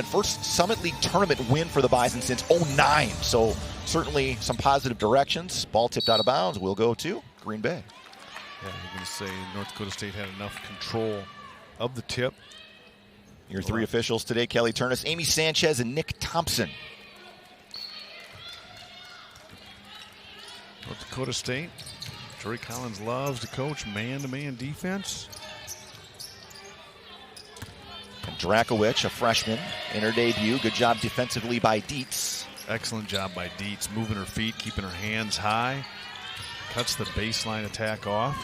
First Summit League tournament win for the Bison since '09. So certainly some positive directions. Ball tipped out of bounds. We'll go to Green Bay. Yeah, you're going to say North Dakota State had enough control of the tip. Your three officials today: Kelly Turnus, Amy Sanchez, and Nick Thompson. North Dakota State. Jory Collins loves to coach man-to-man defense. And Drakowicz, a freshman, in her debut. Good job defensively by Dietz. Excellent job by Dietz, moving her feet, keeping her hands high. Cuts the baseline attack off.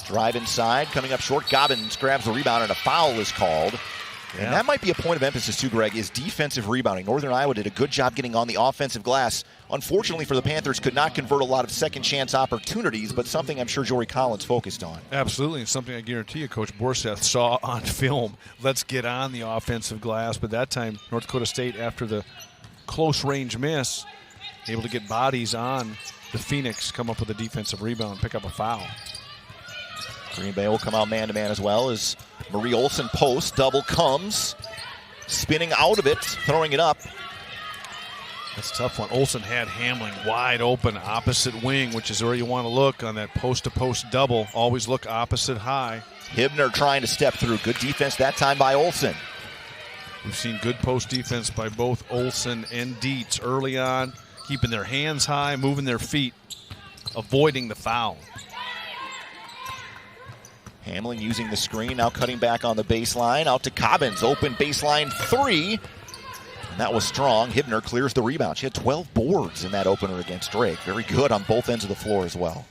Drive inside, coming up short. Gobbins grabs the rebound, and a foul is called. Yeah. And that might be a point of emphasis too, Greg, is defensive rebounding. Northern Iowa did a good job getting on the offensive glass. Unfortunately for the Panthers, could not convert a lot of second chance opportunities, but something I'm sure Jory Collins focused on. Absolutely, and something I guarantee you Coach Borseth saw on film. Let's get on the offensive glass, but that time North Dakota State, after the close range miss, able to get bodies on the Phoenix, come up with a defensive rebound, pick up a foul. Green Bay will come out man-to-man as well as Marie Olson post. Double comes. Spinning out of it, throwing it up. That's a tough one. Olson had Hamling wide open, opposite wing, which is where you want to look on that post-to-post double. Always look opposite high. Hibner trying to step through. Good defense that time by Olson. We've seen good post defense by both Olson and Dietz early on, keeping their hands high, moving their feet, avoiding the foul. Hamling using the screen, now cutting back on the baseline. Out to Cobbins, open baseline three. And that was strong. Hibner clears the rebound. She had 12 boards in that opener against Drake. Very good on both ends of the floor as well.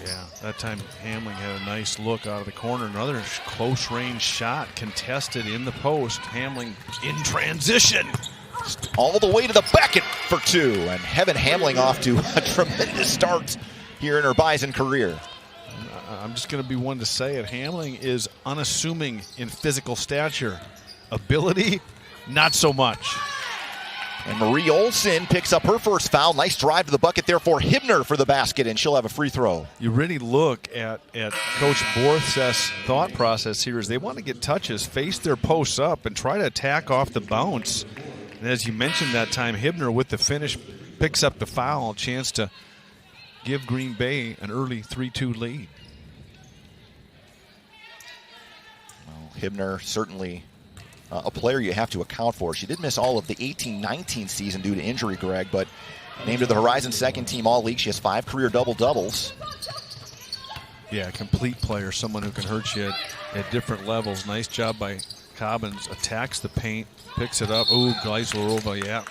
Yeah, that time Hamling had a nice look out of the corner. Another close range shot contested in the post. Hamling in transition. All the way to the bucket for two. And Heaven Hamling off to a tremendous start here in her Bison career. I'm just going to be one to say it. Hamling is unassuming in physical stature. Ability, not so much. And Marie Olson picks up her first foul. Nice drive to the bucket there for Hibner for the basket, and she'll have a free throw. You really look at Coach Borseth's thought process here is they want to get touches, face their posts up, and try to attack off the bounce. And as you mentioned that time, Hibner with the finish picks up the foul, chance to give Green Bay an early 3-2 lead. Hibner certainly a player you have to account for. She did miss all of the 18-19 season due to injury, Greg, but named to the Horizon second team all-league. She has 5 career double-doubles. Yeah, complete player, someone who can hurt you at different levels. Nice job by Cobbins. Attacks the paint, picks it up. Ooh, Geislerova, yeah.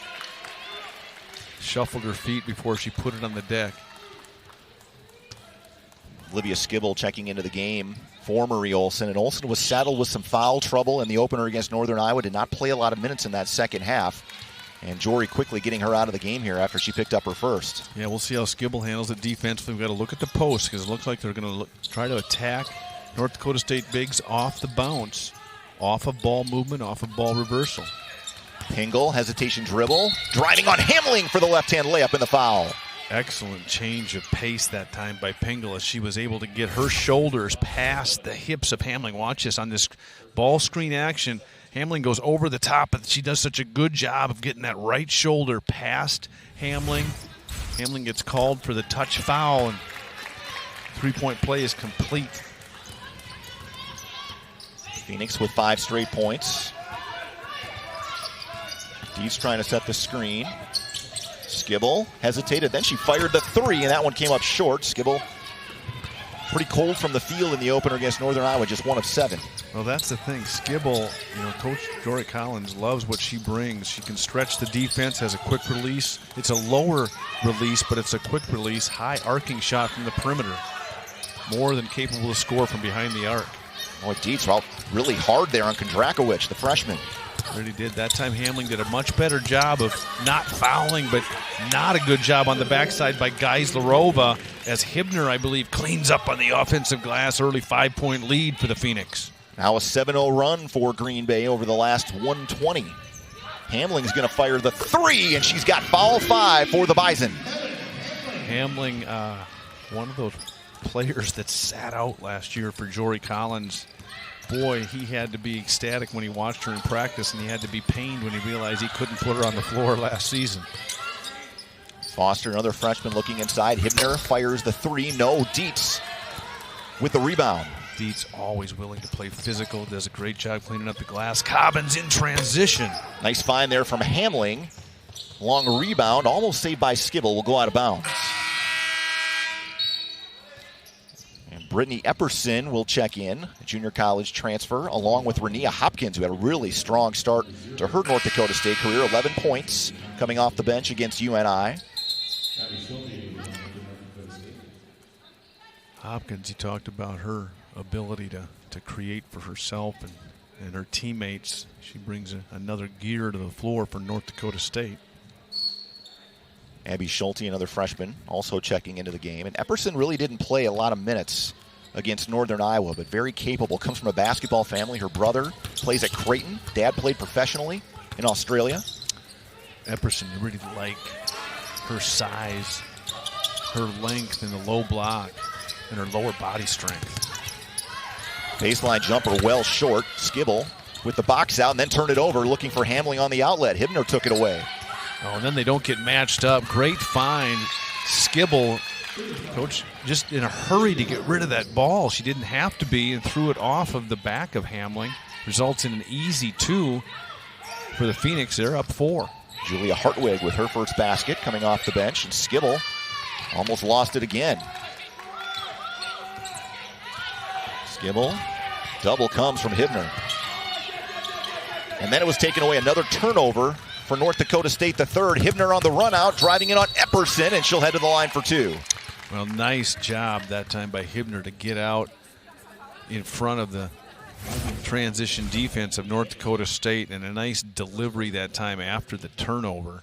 Shuffled her feet before she put it on the deck. Olivia Skibble checking into the game for Marie Olson, and Olson was saddled with some foul trouble in the opener against Northern Iowa. Did not play a lot of minutes in that second half, and Jory quickly getting her out of the game here after she picked up her first. Yeah, we'll see how Skibble handles it defensively. We've got to look at the post because it looks like they're going to try to attack North Dakota State bigs off the bounce, off of ball movement, off of ball reversal. Pingle, hesitation dribble, driving on Hamling for the left-hand layup in the foul. Excellent change of pace that time by Pingle as she was able to get her shoulders past the hips of Hamling. Watch this on this ball screen action. Hamling goes over the top, but she does such a good job of getting that right shoulder past Hamling. Hamling gets called for the touch foul, and three-point play is complete. Phoenix with 5 straight points. Dees trying to set the screen. Skibble hesitated, then she fired the three, and that one came up short. Skibble pretty cold from the field in the opener against Northern Iowa, just 1 of 7. Well, that's the thing. Skibble, Coach Jory Collins loves what she brings. She can stretch the defense, has a quick release. It's a lower release, but it's a quick release, high arcing shot from the perimeter. More than capable to score from behind the arc. Boy, Dietz out really hard there on Drakowicz, the freshman. Really did. That time Hamling did a much better job of not fouling, but not a good job on the backside by Geislerova as Hibner, I believe, cleans up on the offensive glass. Early 5-point lead for the Phoenix. Now a 7-0 run for Green Bay over the last 120. Hamling's going to fire the three, and she's got foul 5 for the Bison. Hamling, one of those players that sat out last year for Jory Collins. boy, he had to be ecstatic when he watched her in practice, and he had to be pained when he realized he couldn't put her on the floor last season. Foster, another freshman, looking inside. Hibner fires the three. No. Dietz with the rebound. Dietz always willing to play physical, does a great job cleaning up the glass. Cobbins in transition. Nice find there from Hamling. Long rebound, almost saved by Skibble, will go out of bounds. And Brittany Epperson will check in, a junior college transfer, along with Renia Hopkins, who had a really strong start to her North Dakota State career. 11 points coming off the bench against UNI. Hopkins, he talked about her ability to create for herself and her teammates. She brings another gear to the floor for North Dakota State. Abby Schulte, another freshman, also checking into the game. And Epperson really didn't play a lot of minutes against Northern Iowa, but very capable. Comes from a basketball family. Her brother plays at Creighton. Dad played professionally in Australia. Epperson, you really like her size, her length in the low block, and her lower body strength. Baseline jumper well short. Skibble with the box out and then turned it over, looking for Hamling on the outlet. Hibner took it away. Oh, and then they don't get matched up. Great find. Skibble, coach, just in a hurry to get rid of that ball. She didn't have to be, and threw it off of the back of Hamling. Results in an easy 2 for the Phoenix. They're up 4. Julia Hartwig with her first basket coming off the bench, and Skibble almost lost it again. Skibble, double comes from Hibner. And then it was taken away, another turnover for North Dakota State, the third. Hibner on the run out, driving in on Epperson, and she'll head to the line for 2. Well, nice job that time by Hibner to get out in front of the transition defense of North Dakota State, and a nice delivery that time after the turnover.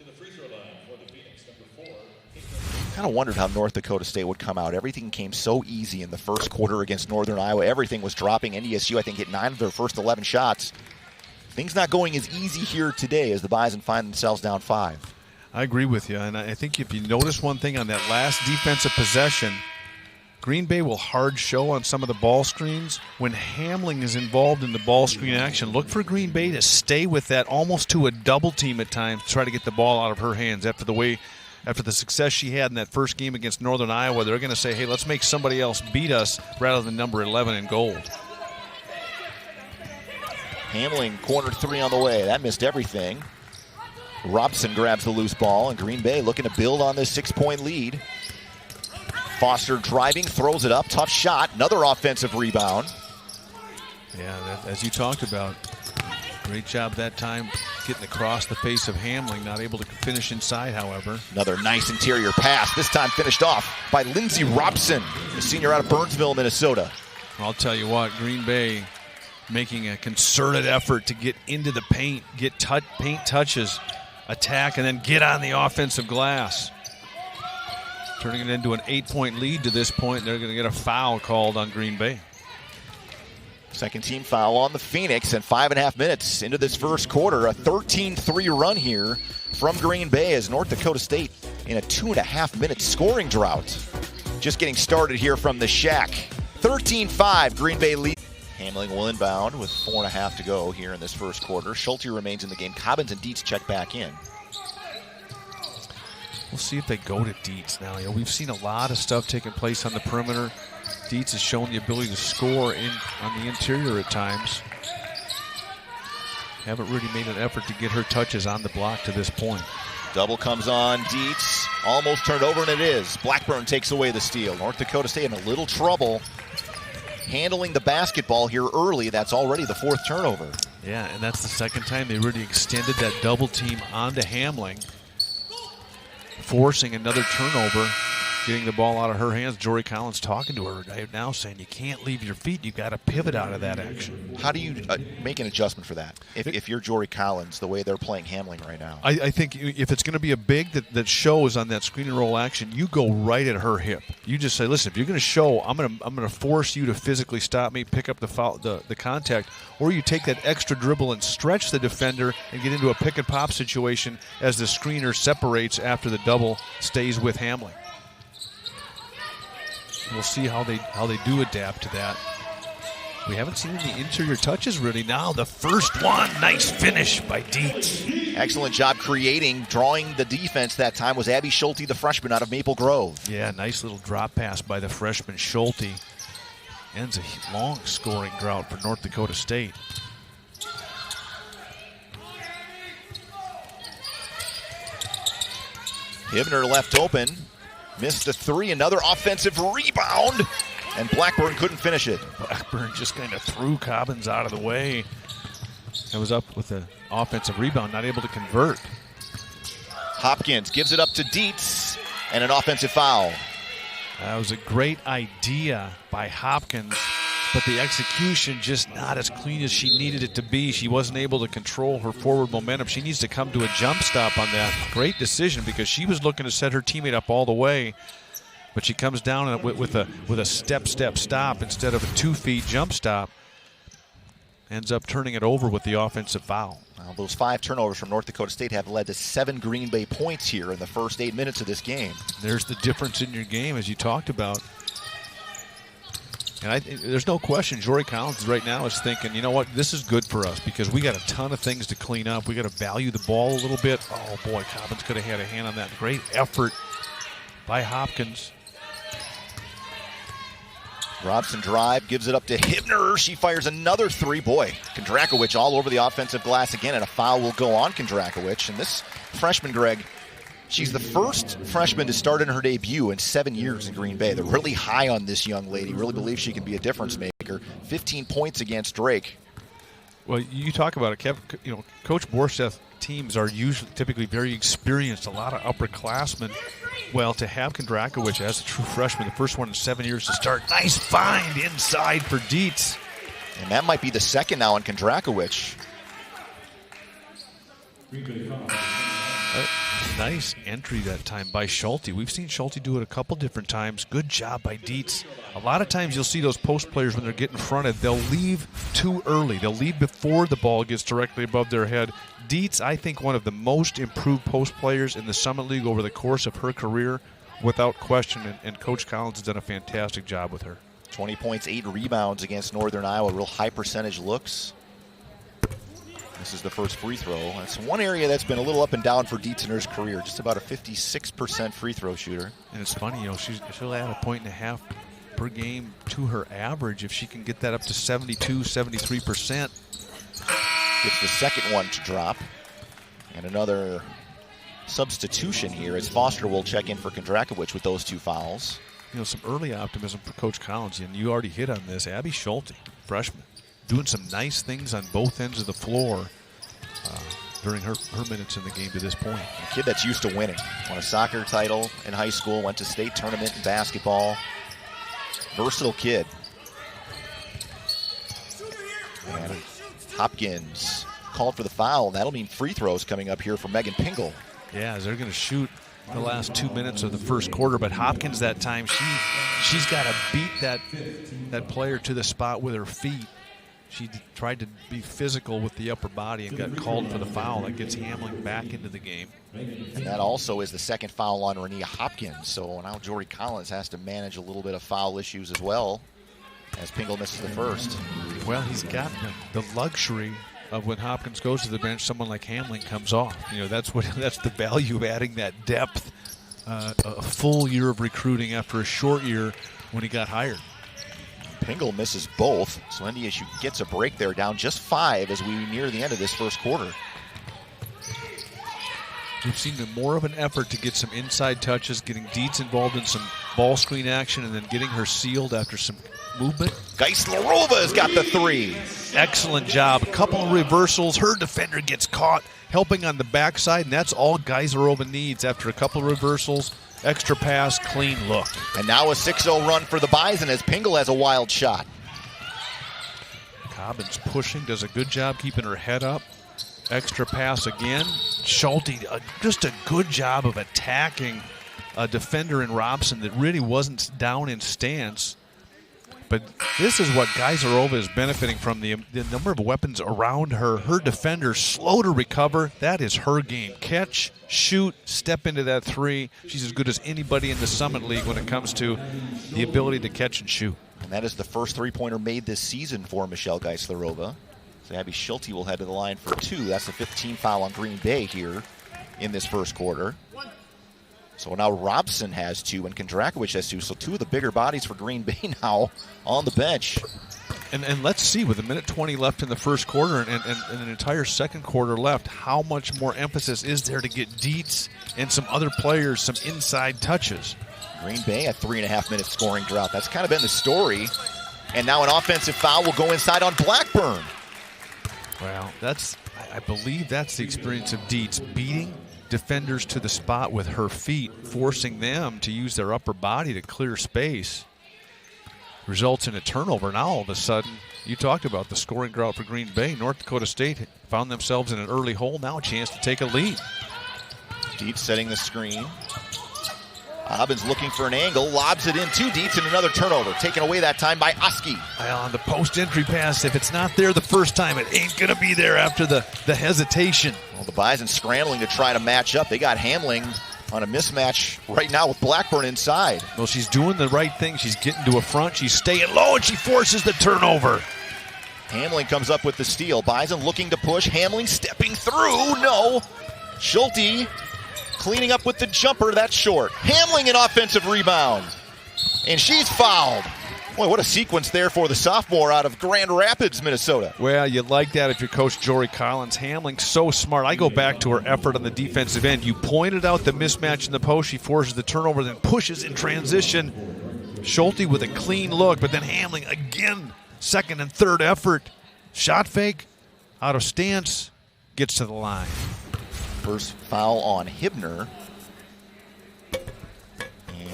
Kind of wondered how North Dakota State would come out. Everything came so easy in the first quarter against Northern Iowa. Everything was dropping. NDSU, I think, hit 9 of their first 11 shots. Things not going as easy here today as the Bison find themselves down 5. I agree with you, and I think if you notice one thing on that last defensive possession, Green Bay will hard show on some of the ball screens. When Hamling is involved in the ball screen action, look for Green Bay to stay with that almost to a double team at times to try to get the ball out of her hands. After the success she had in that first game against Northern Iowa, they're going to say, hey, let's make somebody else beat us rather than number 11 in gold. Hamling corner 3 on the way. That missed everything. Robson grabs the loose ball, and Green Bay looking to build on this 6-point lead. Foster driving, throws it up. Tough shot. Another offensive rebound. Yeah, as you talked about, great job that time getting across the face of Hamling. Not able to finish inside, however. Another nice interior pass. This time finished off by Lindsey Robson, the senior out of Burnsville, Minnesota. I'll tell you what, Green Bay making a concerted effort to get into the paint, get paint touches, attack, and then get on the offensive glass. Turning it into an 8-point lead to this point. They're going to get a foul called on Green Bay. Second team foul on the Phoenix, and 5.5 minutes into this first quarter. A 13-3 run here from Green Bay as North Dakota State in a 2.5-minute scoring drought. Just getting started here from the Shack. 13-5, Green Bay lead. Hamling will inbound with 4.5 to go here in this first quarter. Schulte remains in the game. Cobbins and Dietz check back in. We'll see if they go to Dietz now. You know, we've seen a lot of stuff taking place on the perimeter. Dietz has shown the ability to score on the interior at times. Haven't really made an effort to get her touches on the block to this point. Double comes on Dietz. Almost turned over, and it is. Blackburn takes away the steal. North Dakota State in a little trouble handling the basketball here early. That's already the 4th turnover. Yeah, and that's the second time they really extended that double team onto Hamling, forcing another turnover, getting the ball out of her hands. Jory Collins talking to her right now, saying you can't leave your feet. You got to pivot out of that action. How do you make an adjustment for that? If you're Jory Collins, the way they're playing Hamling right now. I think if it's going to be a big that shows on that screen and roll action, you go right at her hip. You just say, listen, if you're going to show, I'm going to force you to physically stop me, pick up the foul, the contact, or you take that extra dribble and stretch the defender and get into a pick and pop situation as the screener separates after the double stays with Hamling. We'll see how they do adapt to that. We haven't seen any interior touches really. Now the first one, nice finish by Dietz. Excellent job creating, drawing the defense that time was Abby Schulte, the freshman out of Maple Grove. Yeah, nice little drop pass by the freshman Schulte. Ends a long scoring drought for North Dakota State. Hibner left open, missed the three, another offensive rebound, and Blackburn couldn't finish it. Blackburn just kind of threw Cobbins out of the way. It was up with an offensive rebound, not able to convert. Hopkins gives it up to Dietz, and an offensive foul. That was a great idea by Hopkins, but the execution just not as clean as she needed it to be. She wasn't able to control her forward momentum. She needs to come to a jump stop on that. Great decision because she was looking to set her teammate up all the way, but she comes down with a step stop instead of a 2 feet jump stop. Ends up turning it over with the offensive foul. Well, those 5 turnovers from North Dakota State have led to 7 Green Bay points here in the first 8 minutes of this game. There's the difference in your game, as you talked about. And there's no question Jory Collins right now is thinking, you know what, this is good for us because we got a ton of things to clean up. We got to value the ball a little bit. Oh, boy, Cobbins could have had a hand on that. Great effort by Hopkins. Robson drive, gives it up to Hibner. She fires another three. Boy, Kondrakovic all over the offensive glass again, and a foul will go on Kondrakovic. And this freshman, Greg, she's the first freshman to start in her debut in 7 years in Green Bay. They're really high on this young lady, really believe she can be a difference maker. 15 points against Drake. Well, you talk about it, Kev. You know, Coach Borsteth teams are typically very experienced, a lot of upperclassmen. Well, to have Kondrakovic as a true freshman, the first one in 7 years to start. Nice find inside for Dietz. And that might be the second now on Kondrakovic. Nice entry that time by Schulte. We've seen Schulte do it a couple different times. Good job by Dietz. A lot of times you'll see those post players when they're getting fronted, they'll leave too early. They'll leave before the ball gets directly above their head. Dietz, I think, one of the most improved post players in the Summit League over the course of her career, without question, and Coach Collins has done a fantastic job with her. 20 points, 8 rebounds against Northern Iowa. Real high percentage looks. This is the first free throw. That's one area that's been a little up and down for Dietz in her career. Just about a 56% free throw shooter. And it's funny, you know, she'll add 1.5 points per game to her average if she can get that up to 72, 73%. Gets the second one to drop. And another substitution here as Foster will check in for Kondrakovic with those 2 fouls. You know, some early optimism for Coach Collins, and you already hit on this. Abby Schulte, freshman, doing some nice things on both ends of the floor during her minutes in the game to this point. A kid that's used to winning. Won a soccer title in high school, went to state tournament in basketball. Versatile kid. And Hopkins called for the foul, and that'll mean free throws coming up here for Megan Pingle. Yeah, as they're going to shoot the last 2 minutes of the first quarter, but Hopkins that time, she's got to beat that player to the spot with her feet. She tried to be physical with the upper body and got called for the foul. That gets Hamling back into the game. And that also is the second foul on Renia Hopkins. So now Jory Collins has to manage a little bit of foul issues as well as Pingle misses the first. Well, he's got the luxury of when Hopkins goes to the bench, someone like Hamling comes off. You know, that's the value of adding that depth. A full year of recruiting after a short year when he got hired. Pingle misses both, so NDSU gets a break there, down just 5 as we near the end of this first quarter. We've seen more of an effort to get some inside touches, getting Dietz involved in some ball screen action, and then getting her sealed after some movement. Geislerova has got the 3. Excellent job. A couple of reversals. Her defender gets caught, helping on the backside, and that's all Geislerova needs after a couple of reversals. Extra pass, clean look. And now a 6-0 run for the Bison as Pingle has a wild shot. Cobbins pushing, does a good job keeping her head up. Extra pass again. Schulte, just a good job of attacking a defender in Robson that really wasn't down in stance. But this is what Geislerova is benefiting from, the number of weapons around her. Her defenders slow to recover. That is her game. Catch, shoot, step into that 3. She's as good as anybody in the Summit League when it comes to the ability to catch and shoot. And that is the first three-pointer made this season for Michelle Geislerova. So Abby Schulte will head to the line for 2. That's the 15th foul on Green Bay here in this first quarter. So now Robson has 2 and Kondrakovic has 2. So 2 of the bigger bodies for Green Bay now on the bench. And let's see, with 1:20 left in the first quarter and an entire second quarter left, how much more emphasis is there to get Dietz and some other players some inside touches? Green Bay at 3.5 minute scoring drought. That's kind of been the story. And now an offensive foul will go inside on Blackburn. Well, I believe that's the experience of Dietz, beating defenders to the spot with her feet, forcing them to use their upper body to clear space. Results in a turnover. Now all of a sudden, you talked about the scoring drought for Green Bay. North Dakota State found themselves in an early hole. Now a chance to take a lead. Dietz setting the screen. Hobbins looking for an angle, lobs it in to Dietz, and another turnover. Taken away that time by Oski. Well, on the post-entry pass, if it's not there the first time, it ain't going to be there after the hesitation. Well, the Bison scrambling to try to match up. They got Hamling on a mismatch right now with Blackburn inside. Well, she's doing the right thing. She's getting to a front. She's staying low, and she forces the turnover. Hamling comes up with the steal. Bison looking to push. Hamling stepping through. No. Schulte cleaning up with the jumper. That's short. Hamling an offensive rebound. And she's fouled. Boy, what a sequence there for the sophomore out of Grand Rapids, Minnesota. Well, you like that if you're Coach Jory Collins. Hamling, so smart. I go back to her effort on the defensive end. You pointed out the mismatch in the post. She forces the turnover, then pushes in transition. Schulte with a clean look, but then Hamling again, second and third effort. Shot fake, out of stance, gets to the line. First foul on Hibner.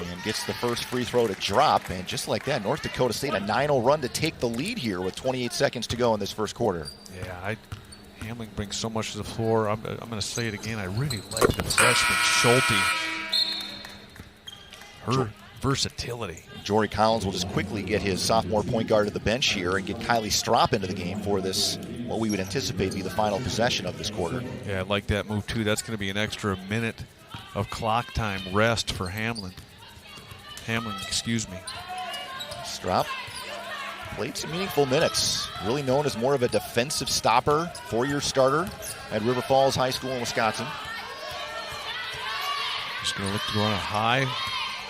And gets the first free throw to drop. And just like that, North Dakota State, a 9-0 run to take the lead here with 28 seconds to go in this first quarter. Yeah, Hamling brings so much to the floor. I'm going to say it again. I really like the freshman Schulte. Her versatility. Jory Collins will just quickly get his sophomore point guard to the bench here and get Kylie Stropp into the game for this, what we would anticipate be the final possession of this quarter. Yeah, I like that move too. That's going to be an extra minute of clock time rest for Hamling. Stropp played some meaningful minutes. Really known as more of a defensive stopper, 4-year starter at River Falls High School in Wisconsin. Just going to look to go on a high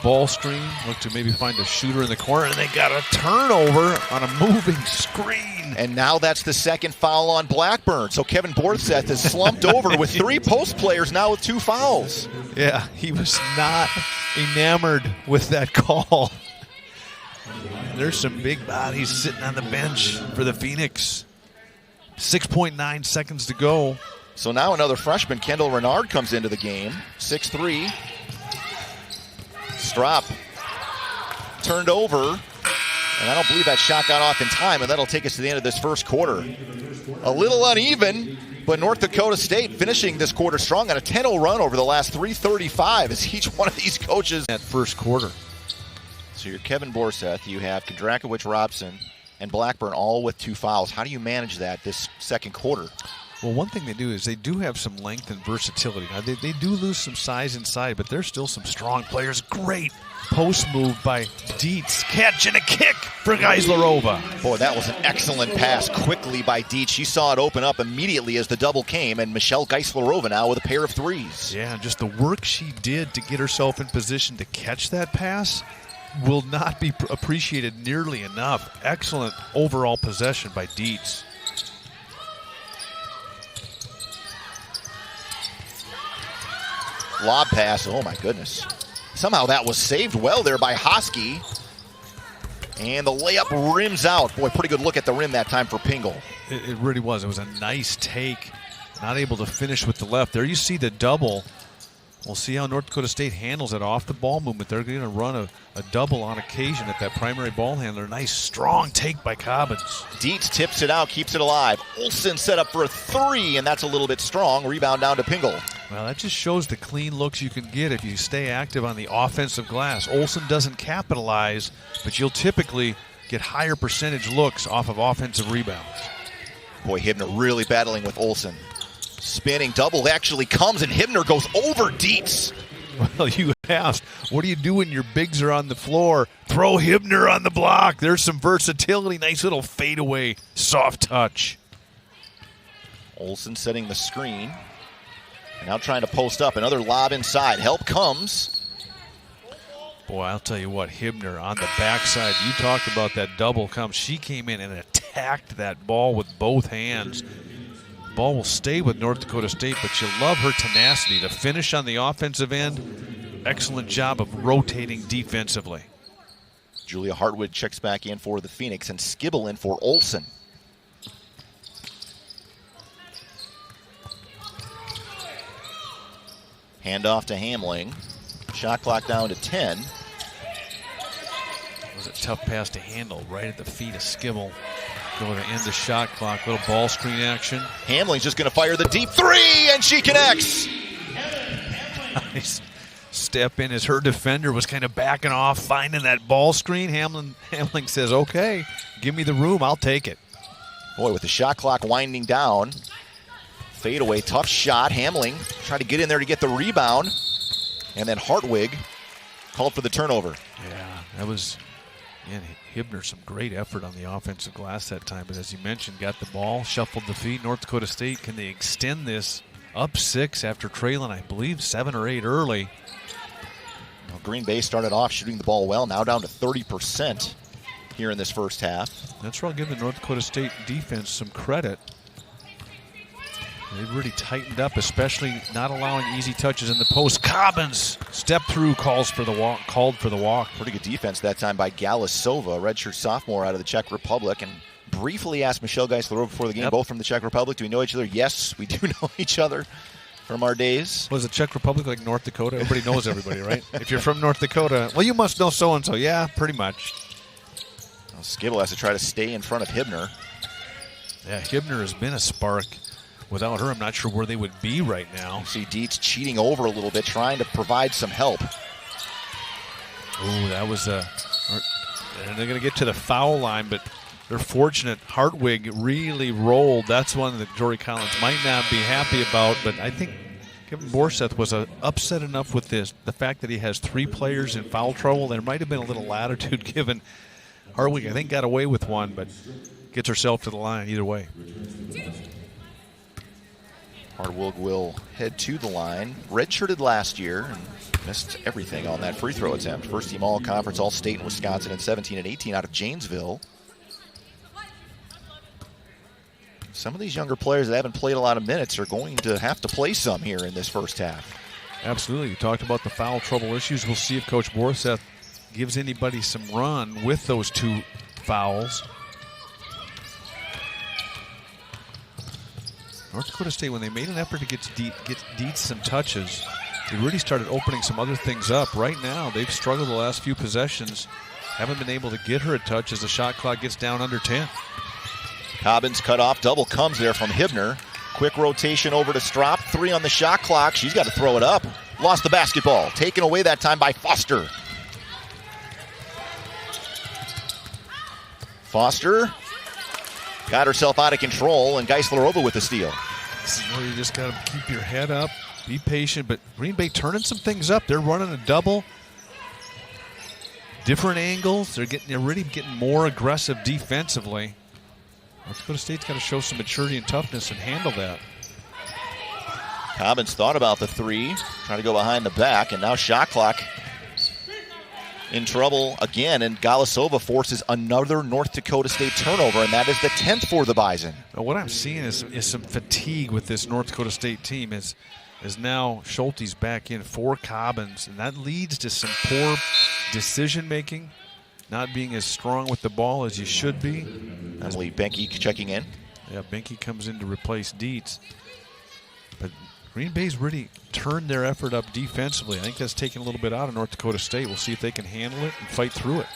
ball screen, look to maybe find a shooter in the corner, and they got a turnover on a moving screen. And now that's the second foul on Blackburn. So Kevin Borthseth is slumped over with 3 post players now with 2 fouls. Yeah, he was not enamored with that call. There's some big bodies sitting on the bench for the Phoenix. 6.9 seconds to go. So now another freshman, Kendall Renard, comes into the game. 6'3". Stropp turned over, and I don't believe that shot got off in time, and that'll take us to the end of this first quarter. A little uneven, but North Dakota State finishing this quarter strong on a 10-0 run over the last 3:35 as each one of these coaches. That first quarter. So you're Kevin Borthseth, you have Kondrakovic, Robson, and Blackburn all with 2 fouls. How do you manage that this second quarter? Well, one thing they do is they do have some length and versatility. Now, they do lose some size inside, but there's still some strong players. Great post move by Dietz. Catch and a kick for Geislerova. Boy, that was an excellent pass quickly by Dietz. She saw it open up immediately as the double came, and Michelle Geislerova now with a pair of threes. Yeah, and just the work she did to get herself in position to catch that pass will not be appreciated nearly enough. Excellent overall possession by Dietz. Lob pass, oh my goodness. Somehow that was saved well there by Hosky. And the layup rims out. Boy, pretty good look at the rim that time for Pingle. It really was. It was a nice take. Not able to finish with the left. There you see the double. We'll see how North Dakota State handles it off the ball movement. They're going to run a double on occasion at that primary ball handler. Nice, strong take by Cobbins. Dietz tips it out, keeps it alive. Olsen set up for a 3, and that's a little bit strong. Rebound down to Pingle. Well, that just shows the clean looks you can get if you stay active on the offensive glass. Olsen doesn't capitalize, but you'll typically get higher percentage looks off of offensive rebounds. Boy, Hibner really battling with Olsen. Spinning double actually comes, and Hibner goes over Dietz. Well, you asked, what do you do when your bigs are on the floor? Throw Hibner on the block. There's some versatility. Nice little fadeaway, soft touch. Olsen setting the screen. Now trying to post up. Another lob inside. Help comes. Boy, I'll tell you what, Hibner on the backside. You talked about that double come. She came in and attacked that ball with both hands. Ball will stay with North Dakota State, but you love her tenacity to finish on the offensive end. Excellent job of rotating defensively. Julia Hartwig checks back in for the Phoenix and Skibble in for Olsen. Handoff to Hamling. Shot clock down to 10. It was a tough pass to handle right at the feet of Skibble. Going to end the shot clock. Little ball screen action. Hamling's just going to fire the deep three, and she connects. Nice step in as her defender was kind of backing off, finding that ball screen. Hamling says, okay, give me the room. I'll take it. Boy, with the shot clock winding down. Fadeaway, tough shot. Hamling tried to get in there to get the rebound. And then Hartwig called for the turnover. Yeah, that was, again, Hibner, some great effort on the offensive glass that time. But as you mentioned, got the ball, shuffled the feet. North Dakota State, can they extend this up 6 after trailing, I believe, 7 or 8 early? Well, Green Bay started off shooting the ball well, now down to 30% here in this first half. That's where I'll give the North Dakota State defense some credit. They've really tightened up, especially not allowing easy touches in the post. Cobbins step through, called for the walk. Pretty good defense that time by Galasova, a redshirt sophomore out of the Czech Republic, and briefly asked Michelle Geisler before the game, both from the Czech Republic. Do we know each other? Yes, we do know each other from our days. Was the Czech Republic like North Dakota? Everybody knows everybody, right? If you're from North Dakota, well, you must know so-and-so. Yeah, pretty much. Well, Skibble has to try to stay in front of Hibner. Yeah, Hibner has been a spark. Without her, I'm not sure where they would be right now. You see Dietz cheating over a little bit, trying to provide some help. Oh, that was a... And they're going to get to the foul line, but they're fortunate. Hartwig really rolled. That's one that Jory Collins might not be happy about, but I think Kevin Borseth was upset enough with this. The fact that he has 3 players in foul trouble, there might have been a little latitude given. Hartwig, I think, got away with one, but gets herself to the line either way. Hartwig will head to the line. Redshirted last year and missed everything on that free throw attempt. First team all-conference, all-state in Wisconsin in 17 and 18 out of Janesville. Some of these younger players that haven't played a lot of minutes are going to have to play some here in this first half. Absolutely. You talked about the foul trouble issues. We'll see if Coach Borseth gives anybody some run with those 2 fouls. North Dakota State, when they made an effort to get Dietz some touches, they really started opening some other things up. Right now, they've struggled the last few possessions. Haven't been able to get her a touch as the shot clock gets down under 10. Cobbins cut off. Double comes there from Hibner. Quick rotation over to Strop. 3 on the shot clock. She's got to throw it up. Lost the basketball. Taken away that time by Foster. Foster got herself out of control, and Geisler over with the steal. So you just got to keep your head up, be patient. But Green Bay turning some things up. They're running a double. Different angles. They're really getting more aggressive defensively. North Dakota State's got to show some maturity and toughness and handle that. Cobbins thought about the 3, trying to go behind the back, and now shot clock in trouble again, and Galasova forces another North Dakota State turnover, and that is the 10th for the Bison. Now, what I'm seeing is some fatigue with this North Dakota State team as now Schulte's back in for Cobbins, and that leads to some poor decision-making, not being as strong with the ball as you should be. Emily Benke checking in. Yeah, Benke comes in to replace Dietz. But Green Bay's really turned their effort up defensively. I think that's taken a little bit out of North Dakota State. We'll see if they can handle it and fight through it.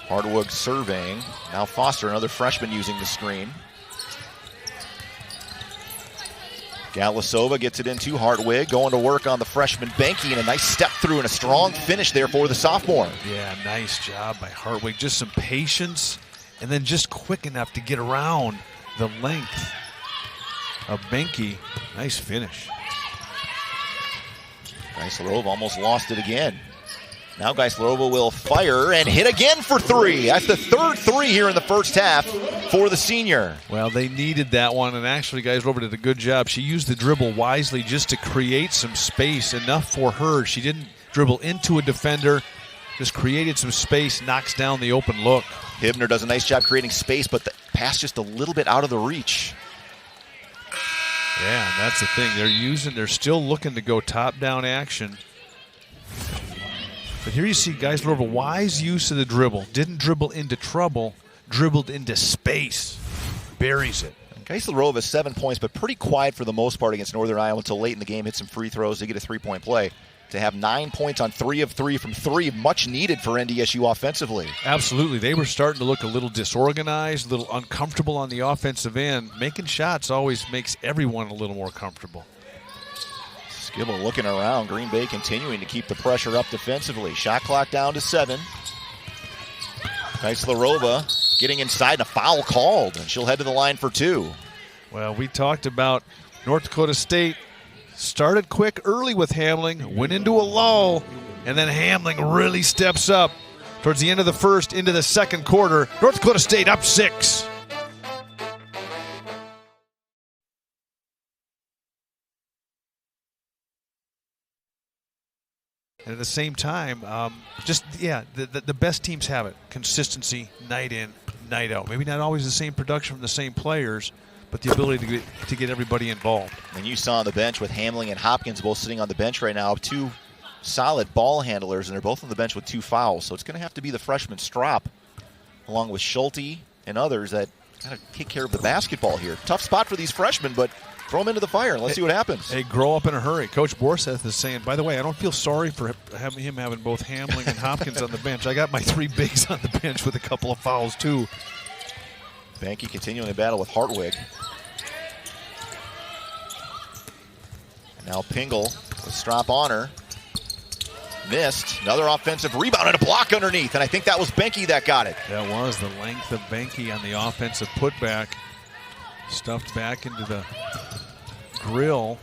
Hartwig surveying. Now Foster, another freshman, using the screen. Galasova gets it into Hartwig, going to work on the freshman Benke, and a nice step through and a strong finish there for the sophomore. Yeah, nice job by Hartwig. Just some patience, and then just quick enough to get around the length of Benke. Nice finish. Geislerova almost lost it again. Now Geislerova will fire and hit again for three. That's the third three here in the first half for the senior. Well, they needed that one, and actually Geislerova did a good job. She used the dribble wisely just to create some space, enough for her. She didn't dribble into a defender, just created some space, knocks down the open look. Hibner does a nice job creating space, but the pass just a little bit out of the reach. Yeah, and that's the thing. They're still looking to go top-down action. But here you see Geislerova, wise use of the dribble. Didn't dribble into trouble, dribbled into space. Buries it. Geislerova 7 points, but pretty quiet for the most part against Northern Iowa until late in the game. Hit some free throws to get a three-point play. To have 9 points on 3 of 3 from 3, much needed for NDSU offensively. Absolutely. They were starting to look a little disorganized, a little uncomfortable on the offensive end. Making shots always makes everyone a little more comfortable. Skibble looking around. Green Bay continuing to keep the pressure up defensively. Shot clock down to 7. Geislerova getting inside and a foul called, and she'll head to the line for 2. Well, we talked about North Dakota State. Started quick early with Hamling, went into a lull, and then Hamling really steps up towards the end of the first, into the second quarter. North Dakota State up 6. And at the same time, the best teams have it. Consistency, night in, night out. Maybe not always the same production from the same players, but the ability to get everybody involved. And you saw on the bench with Hamling and Hopkins both sitting on the bench right now, 2 solid ball handlers, and they're both on the bench with 2 fouls. So it's going to have to be the freshman Strop, along with Schulte and others, that kind of take care of the basketball here. Tough spot for these freshmen, but throw them into the fire. Let's see what happens. Hey, grow up in a hurry. Coach Borseth is saying, by the way, I don't feel sorry for him having both Hamling and Hopkins on the bench. I got my 3 bigs on the bench with a couple of fouls, too. Banky continuing the battle with Hartwig. And now Pingle with Strop on her. Missed. Another offensive rebound and a block underneath. And I think that was Banky that got it. That was the length of Banky on the offensive putback. Stuffed back into the grill.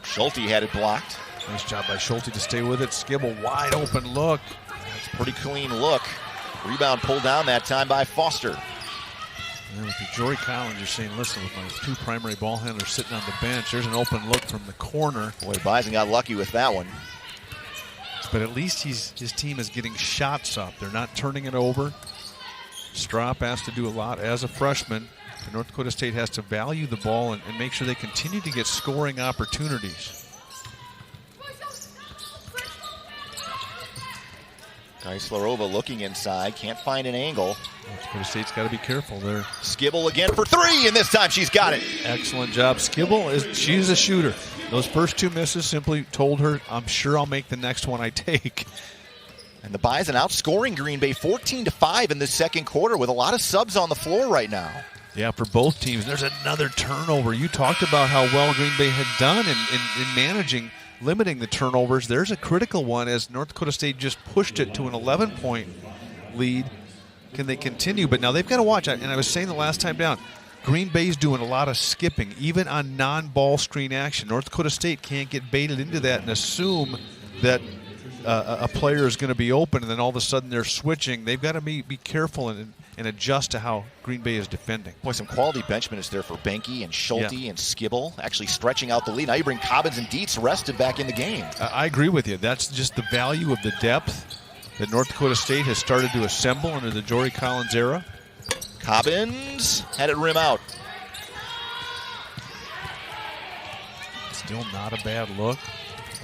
Schulte had it blocked. Nice job by Schulte to stay with it. Skibble, wide open look. That's a pretty clean look. Rebound pulled down that time by Foster. And with the Jory Collins, you're saying, listen, with my 2 primary ball handlers sitting on the bench, there's an open look from the corner. Boy, Bison got lucky with that one. But at least his team is getting shots up. They're not turning it over. Strop has to do a lot as a freshman. And North Dakota State has to value the ball and make sure they continue to get scoring opportunities. Geislerova looking inside, can't find an angle. North Dakota State's got to be careful there. Skibble again for 3, and this time she's got it. Excellent job. Skibble, she's a shooter. Those first 2 misses simply told her, I'm sure I'll make the next one I take. And the Bison outscoring Green Bay 14-5 in the second quarter with a lot of subs on the floor right now. Yeah, for both teams. There's another turnover. You talked about how well Green Bay had done in managing, limiting the turnovers. There's a critical one as North Dakota State just pushed it to an 11-point lead. Can they continue? But now they've got to watch. And I was saying the last time down, Green Bay's doing a lot of skipping, even on non-ball screen action. North Dakota State can't get baited into that and assume that a player is going to be open and then all of a sudden they're switching. They've got to be careful and adjust to how Green Bay is defending. Boy, some quality bench minutes there for Banky and Schulte and Skibble, actually stretching out the lead. Now you bring Cobbins and Dietz rested back in the game. I agree with you. That's just the value of the depth that North Dakota State has started to assemble under the Jory Collins era. Cobbins had it rim out. Still not a bad look.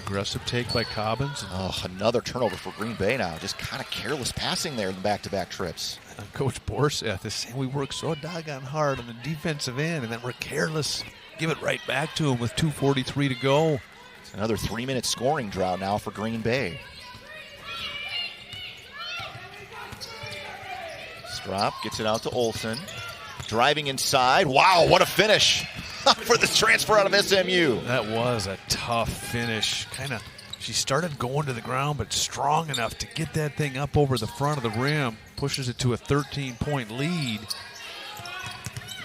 Aggressive take by Cobbins. Another turnover for Green Bay now. Just kind of careless passing there in the back-to-back trips. And Coach Borseth is saying we work so doggone hard on the defensive end, and then we're careless. Give it right back to him with 2:43 to go. It's another 3-minute scoring drought now for Green Bay. Strop gets it out to Olsen. Driving inside. Wow, what a finish for the transfer out of SMU. That was a tough finish. She started going to the ground, but strong enough to get that thing up over the front of the rim. Pushes it to a 13-point lead.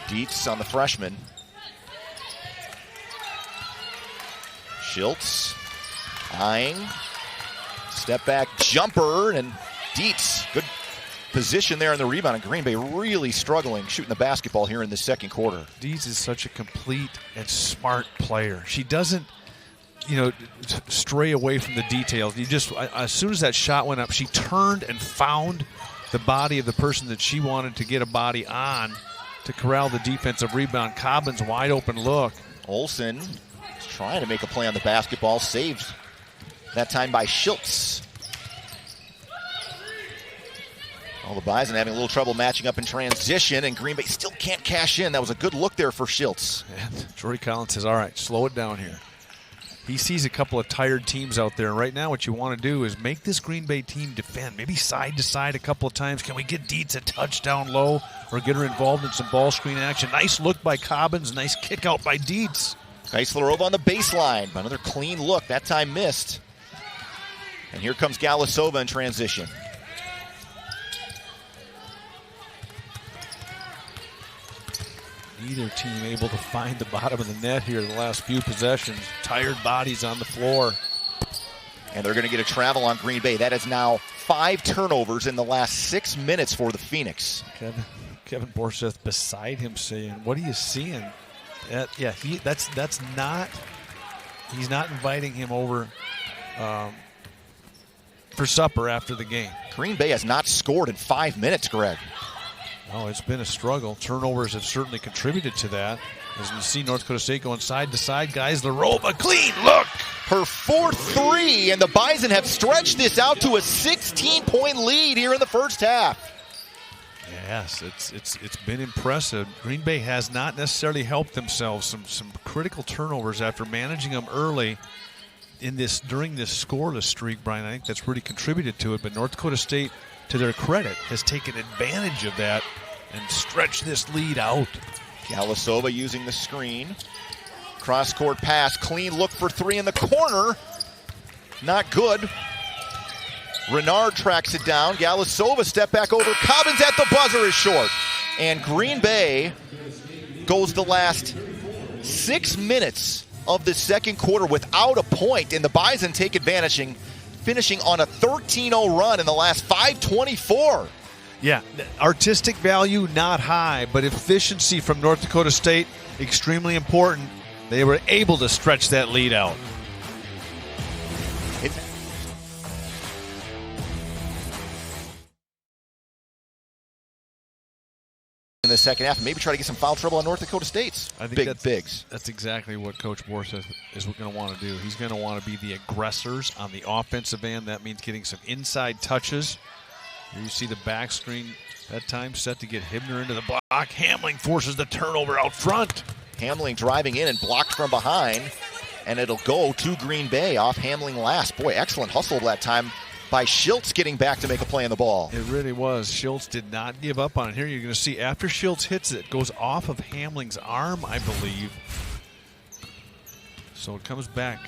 Dietz on the freshman. Schultz Eyeing. Step back jumper, and Dietz, good position there in the rebound. And Green Bay really struggling shooting the basketball here in the second quarter. Dietz is such a complete and smart player. She doesn't, stray away from the details. As soon as that shot went up, she turned and found the body of the person that she wanted to get a body on to corral the defensive rebound. Cobbins wide open look. Olsen is trying to make a play on the basketball, saved that time by Schultz. All the Bison having a little trouble matching up in transition, and Green Bay still can't cash in. That was a good look there for Schultz. And Jordy Collins says, all right, slow it down here. He sees a couple of tired teams out there, and right now what you want to do is make this Green Bay team defend, maybe side to side a couple of times. Can we get Dietz a touchdown low or get her involved in some ball screen action? Nice look by Cobbins, nice kick out by Dietz. Geisler on the baseline. Another clean look, that time missed. And here comes Galasova in transition. Neither team able to find the bottom of the net here the last few possessions. Tired bodies on the floor. And they're going to get a travel on Green Bay. That is now 5 turnovers in the last 6 minutes for the Phoenix. Kevin Borseth beside him saying, what are you seeing? He's not inviting him over for supper after the game. Green Bay has not scored in 5 minutes, Greg. Oh, it's been a struggle. Turnovers have certainly contributed to that. As you see North Dakota State going side to side, guys, Larova, clean look. Her 4th 3, and the Bison have stretched this out to a 16-point lead here in the first half. Yes, it's been impressive. Green Bay has not necessarily helped themselves. Some critical turnovers after managing them early during this scoreless streak, Brian. I think that's really contributed to it. But North Dakota State, to their credit, has taken advantage of that and stretched this lead out. Galasova using the screen. Cross-court pass, clean look for 3 in the corner. Not good. Renard tracks it down. Galasova step back over. Cobbins at the buzzer is short. And Green Bay goes the last 6 minutes of the second quarter without a point. And the Bison take advantage, finishing on a 13-0 run in the last 5:24. Yeah, artistic value not high, but efficiency from North Dakota State extremely important. They were able to stretch that lead out. In the second half, maybe try to get some foul trouble on North Dakota State's bigs. That's exactly what Coach Borseth is going to want to do. He's going to want to be the aggressors on the offensive end. That means getting some inside touches. Here you see the back screen that time set to get Hibner into the block. Hamling forces the turnover out front. Hamling driving in and blocked from behind, and it'll go to Green Bay off Hamling last. Boy, excellent hustle that time by Schultz getting back to make a play on the ball. It really was. Schultz did not give up on it. Here you're going to see after Schultz hits it, goes off of Hamling's arm, I believe. So it comes back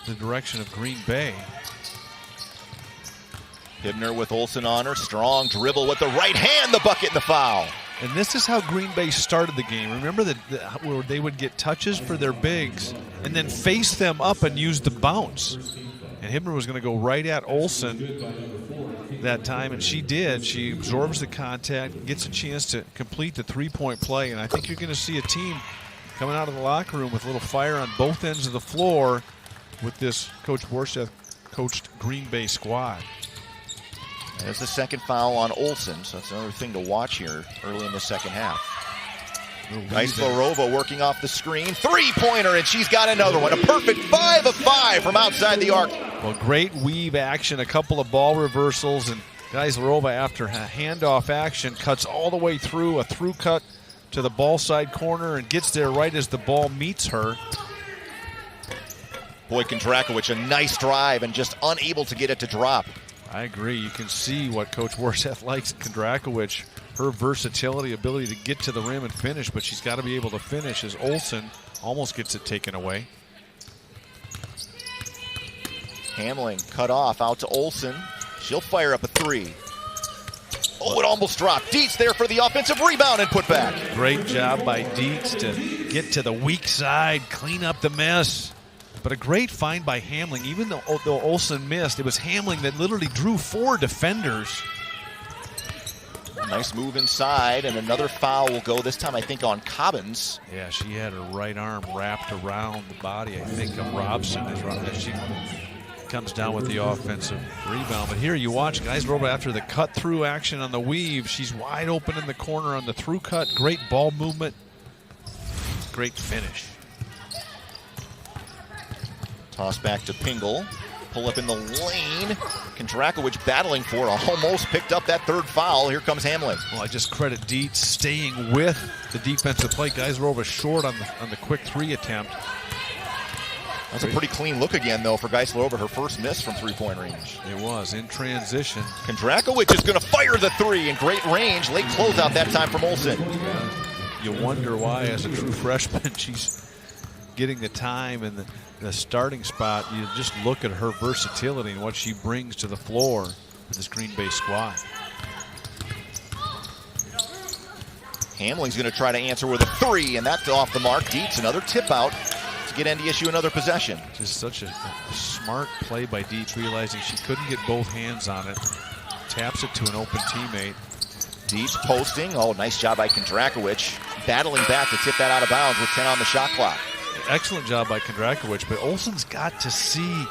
the direction of Green Bay. Hibner with Olsen on her. Strong dribble with the right hand, the bucket and the foul. And this is how Green Bay started the game. Remember where they would get touches for their bigs and then face them up and use the bounce. And Hibner was going to go right at Olsen that time, and she did. She absorbs the contact, gets a chance to complete the three-point play, and I think you're going to see a team coming out of the locker room with a little fire on both ends of the floor with this Coach Borseth coached Green Bay squad. There's the second foul on Olsen, so that's another thing to watch here early in the second half. Nice Larova working off the screen. Three-pointer, and she's got another one. A perfect 5 of 5 from outside the arc. Well, great weave action, a couple of ball reversals, and guys, Larova, after a handoff action, cuts all the way through, a through cut to the ball side corner, and gets there right as the ball meets her. Boy, Kondrakovic, a nice drive and just unable to get it to drop. I agree. You can see what Coach Borseth likes in Kondrakovic, her versatility, ability to get to the rim and finish, but she's got to be able to finish as Olsen almost gets it taken away. Hamling cut off out to Olsen. She'll fire up a three. Oh, it almost dropped. Dietz there for the offensive rebound and put back. Great job by Dietz to get to the weak side, clean up the mess. But a great find by Hamling. Even though Olsen missed, it was Hamling that literally drew 4 defenders. Nice move inside, and another foul will go this time, I think, on Cobbins. Yeah, she had her right arm wrapped around the body, I think, of Robson as she comes down with the offensive rebound. But here you watch Geisler after the cut-through action on the weave. She's wide open in the corner on the through cut. Great ball movement. Great finish. Toss back to Pingle. Pull up in the lane. Kondrakovic battling for it. Almost picked up that 3rd foul. Here comes Hamling. Well, I just credit Dietz staying with the defensive play. Geisler short on the quick 3 attempt. That's a pretty clean look again, though, for Geisler. Her first miss from 3-point range. It was in transition. Kondrakovic is going to fire the 3 in great range. Late closeout that time from Olsen. You wonder why, as a true freshman, she's getting the time and the starting spot. You just look at her versatility and what she brings to the floor for this Green Bay squad. Hamling's going to try to answer with a 3, and that's off the mark. Dietz, another tip out to get NDSU another possession. Just such a smart play by Dietz, realizing she couldn't get both hands on it. Taps it to an open teammate. Dietz posting. Oh, nice job by Kondrakovic. Battling back to tip that out of bounds with 10 on the shot clock. Excellent job by Kondrakovic, but Olsen's got to see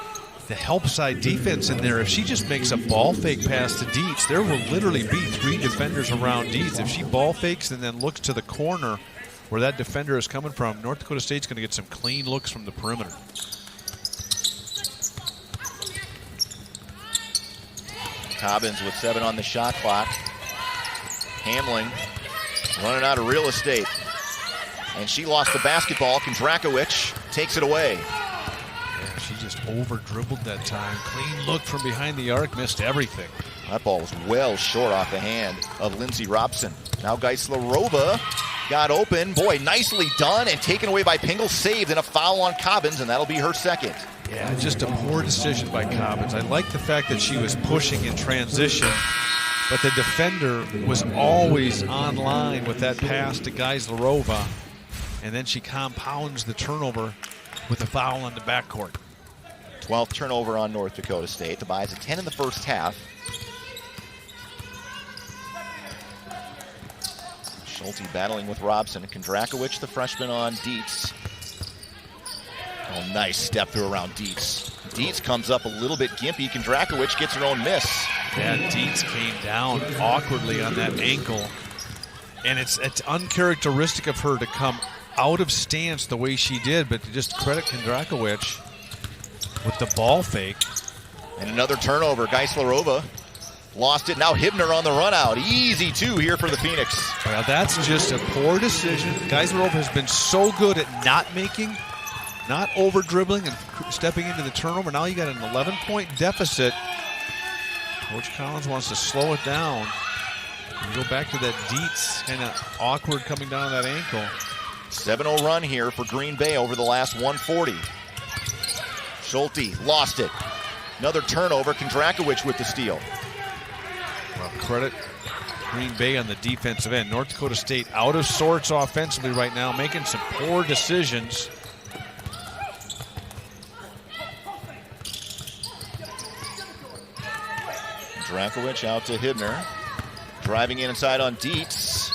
the help side defense in there. If she just makes a ball fake pass to Dietz, there will literally be 3 defenders around Dietz. If she ball fakes and then looks to the corner where that defender is coming from, North Dakota State's going to get some clean looks from the perimeter. Cobbins with 7 on the shot clock. Hamling running out of real estate. And she lost the basketball. Kondrakovic takes it away. Yeah, she just over-dribbled that time. Clean look from behind the arc, missed everything. That ball was well short off the hand of Lindsey Robson. Now Geisler got open. Boy, nicely done and taken away by Pingle. Saved and a foul on Cobbins, and that'll be her 2nd. Yeah, just a poor decision by Cobbins. I like the fact that she was pushing in transition, but the defender was always on line with that pass to Geisler. And then she compounds the turnover with a foul on the backcourt. 12th turnover on North Dakota State. The buys a 10 in the first half. Schulte battling with Robson. Kondrakovic, the freshman, on Dietz. Oh, nice step through around Dietz. Dietz comes up a little bit gimpy. Kondrakovic gets her own miss. Yeah, Dietz came down awkwardly on that ankle. And it's uncharacteristic of her to come out of stance the way she did, but to just credit Kondrakovic with the ball fake. And another turnover. Geisler lost it. Now Hibner on the run out. Easy 2 here for the Phoenix. Well, that's just a poor decision. Geisler has been so good at not over dribbling and stepping into the turnover. Now you got an 11-point deficit. Coach Collins wants to slow it down. And go back to that Dietz, kind of awkward coming down that ankle. 7-0 run here for Green Bay over the last 140. Schulte lost it. Another turnover. Kondrakovic with the steal. Well, credit Green Bay on the defensive end. North Dakota State out of sorts offensively right now, making some poor decisions. Kondrakovic out to Hibner. Driving inside on Dietz.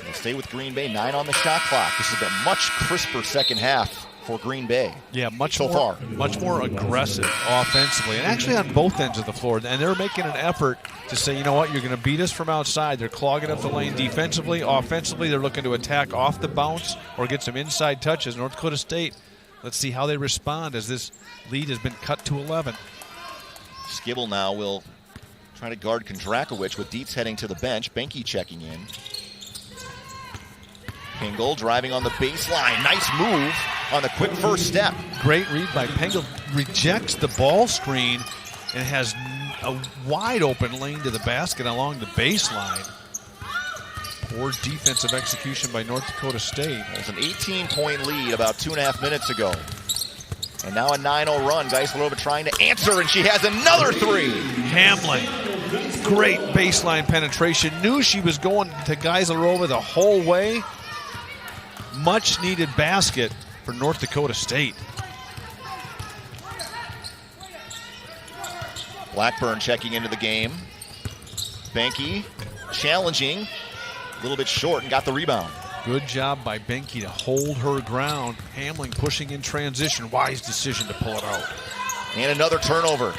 They'll stay with Green Bay. 9 on the shot clock. This has been a much crisper second half for Green Bay. Yeah, much more aggressive offensively, and actually on both ends of the floor. And they're making an effort to say, you know what, you're going to beat us from outside. They're clogging up the lane defensively. Offensively, they're looking to attack off the bounce or get some inside touches. North Dakota State, let's see how they respond as this lead has been cut to 11. Skibble now will try to guard Kondrakovic with Dietz heading to the bench. Benke checking in. Pingle driving on the baseline. Nice move on the quick first step. Great read by Pingle. Rejects the ball screen and has a wide open lane to the basket along the baseline. Poor defensive execution by North Dakota State. It was an 18-point lead about 2.5 minutes ago. And now a 9-0 run. Geisler trying to answer, and she has another 3. Hamling, great baseline penetration. Knew she was going to Geisler the whole way. Much needed basket for North Dakota State. Blackburn checking into the game. Benke challenging, a little bit short, and got the rebound. Good job by Benke to hold her ground. Hamling pushing in transition. Wise decision to pull it out. And another turnover.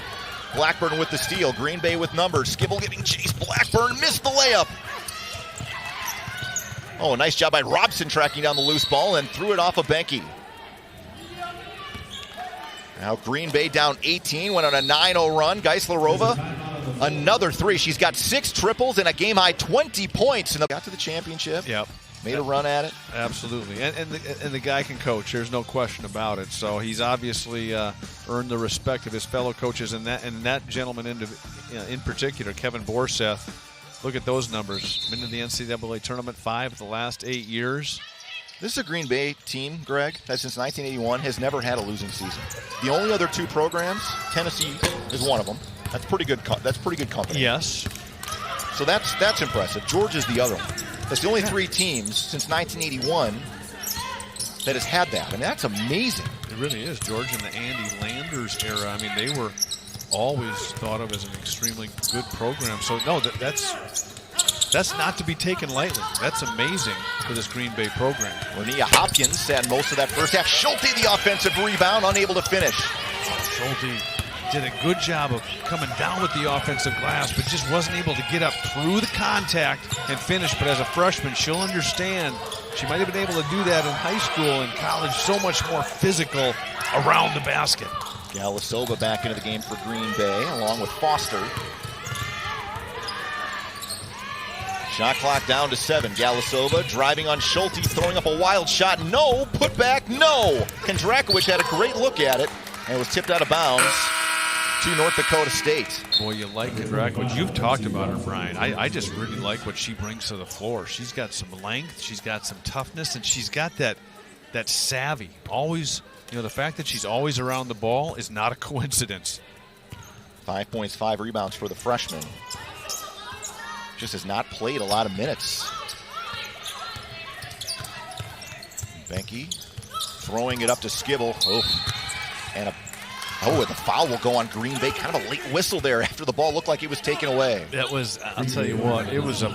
Blackburn with the steal. Green Bay with numbers. Skibble getting chased. Blackburn missed the layup. Oh, a nice job by Robson tracking down the loose ball and threw it off of Benke. Now Green Bay down 18, went on a 9-0 run. Geislerova, another three. She's got 6 triples and a game-high 20 points. And got to the championship. Yep. Made a run at it. Absolutely. And the guy can coach. There's no question about it. So he's obviously earned the respect of his fellow coaches. And that gentleman in particular, Kevin Borseth, look at those numbers. Been to the NCAA tournament 5 of the last 8 years. This is a Green Bay team, Greg, that since 1981 has never had a losing season. The only other 2 programs, Tennessee is one of them. That's pretty good. That's pretty good company. Yes. So that's impressive. Georgia's the other one. That's the only 3 teams since 1981 that has had that. I mean, that's amazing. It really is. Georgia in the Andy Landers era. I mean, they were always thought of as an extremely good program. So no, that's not to be taken lightly. That's amazing for this Green Bay program. Linnea Hopkins had most of that first half. Schulte, the offensive rebound, unable to finish. Schulte did a good job of coming down with the offensive glass, but just wasn't able to get up through the contact and finish. But as a freshman, she'll understand. She might have been able to do that in high school and college, so much more physical around the basket. Galasova back into the game for Green Bay, along with Foster. Shot clock down to 7. Galasova driving on Schulte, throwing up a wild shot. No. Put back. No. Kondrakovic had a great look at it, and it was tipped out of bounds to North Dakota State. Boy, you like Kondrakovic. You've talked about her, Brian. I just really like what she brings to the floor. She's got some length, she's got some toughness, and she's got that savvy. Always, the fact that she's always around the ball is not a coincidence. 5 points, 5 rebounds for the freshman. Just has not played a lot of minutes. Benke throwing it up to Skibble. The foul will go on Green Bay. Kind of a late whistle there after the ball looked like it was taken away. That was, I'll tell you what, it was an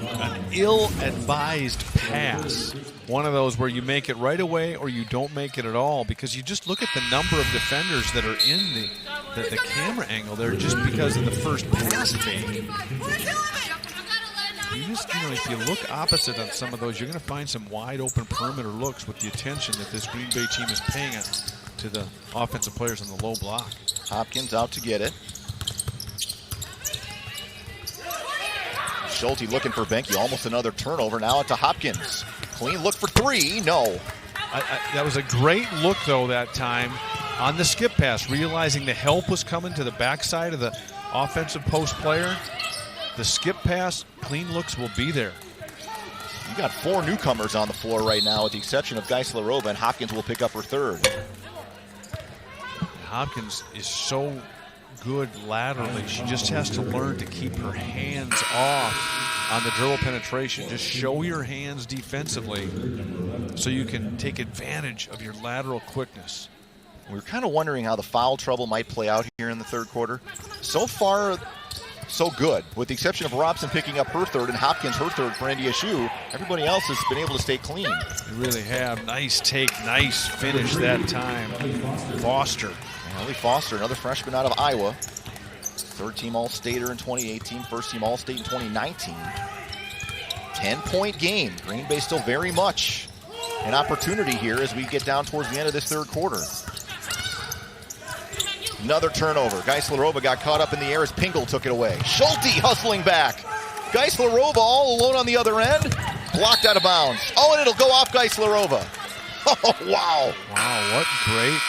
ill-advised pass. One of those where you make it right away or you don't make it at all, because you just look at the number of defenders that are in the camera angle there just because of the first pass fake. If you look opposite on some of those, you're going to find some wide open perimeter looks with the attention that this Green Bay team is paying to the offensive players on the low block. Hopkins out to get it. Schulte looking for Benke. Almost another turnover. Now it's to Hopkins. Clean look for 3. No. That was a great look, though, that time on the skip pass, realizing the help was coming to the backside of the offensive post player. The skip pass, clean looks will be there. You got 4 newcomers on the floor right now, with the exception of Geislerova, and Hopkins will pick up her 3rd. Hopkins is so good laterally. She just has to learn to keep her hands off on the dribble penetration. Just show your hands defensively so you can take advantage of your lateral quickness. We were kind of wondering how the foul trouble might play out here in the 3rd quarter. So far, so good. With the exception of Robson picking up her 3rd and Hopkins her 3rd for NDSU, everybody else has been able to stay clean. They really have. Nice take, nice finish that time. Foster. Ellie Foster, another freshman out of Iowa. 3rd-team All-Stater in 2018, 1st-team All-State in 2019. 10-point game. Green Bay still very much an opportunity here as we get down towards the end of this 3rd quarter. Another turnover. Geislerova got caught up in the air as Pingle took it away. Schulte hustling back. Geislerova all alone on the other end. Blocked out of bounds. Oh, and it'll go off Geislerova. Oh, wow. Wow, what great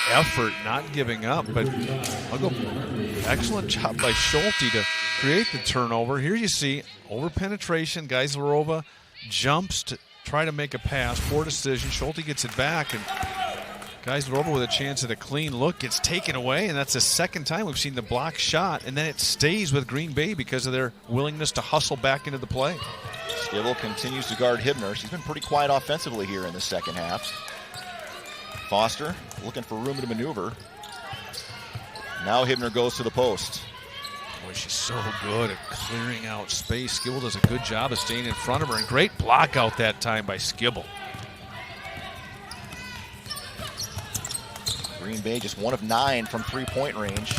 effort, not giving up. But I'll go. Excellent job by Schulte to create the turnover. Here you see over penetration. Geislerova jumps to try to make a pass. Poor decision. Schulte gets it back, and Geislerova with a chance at a clean look gets taken away, and that's the 2nd time we've seen the block shot, and then it stays with Green Bay because of their willingness to hustle back into the play. Skibble continues to guard Hibner. She's been pretty quiet offensively here in the 2nd half. Foster looking for room to maneuver. Now Hibner goes to the post. Boy, she's so good at clearing out space. Skibble does a good job of staying in front of her, and great block out that time by Skibble. Green Bay just 1 of 9 from 3-point range.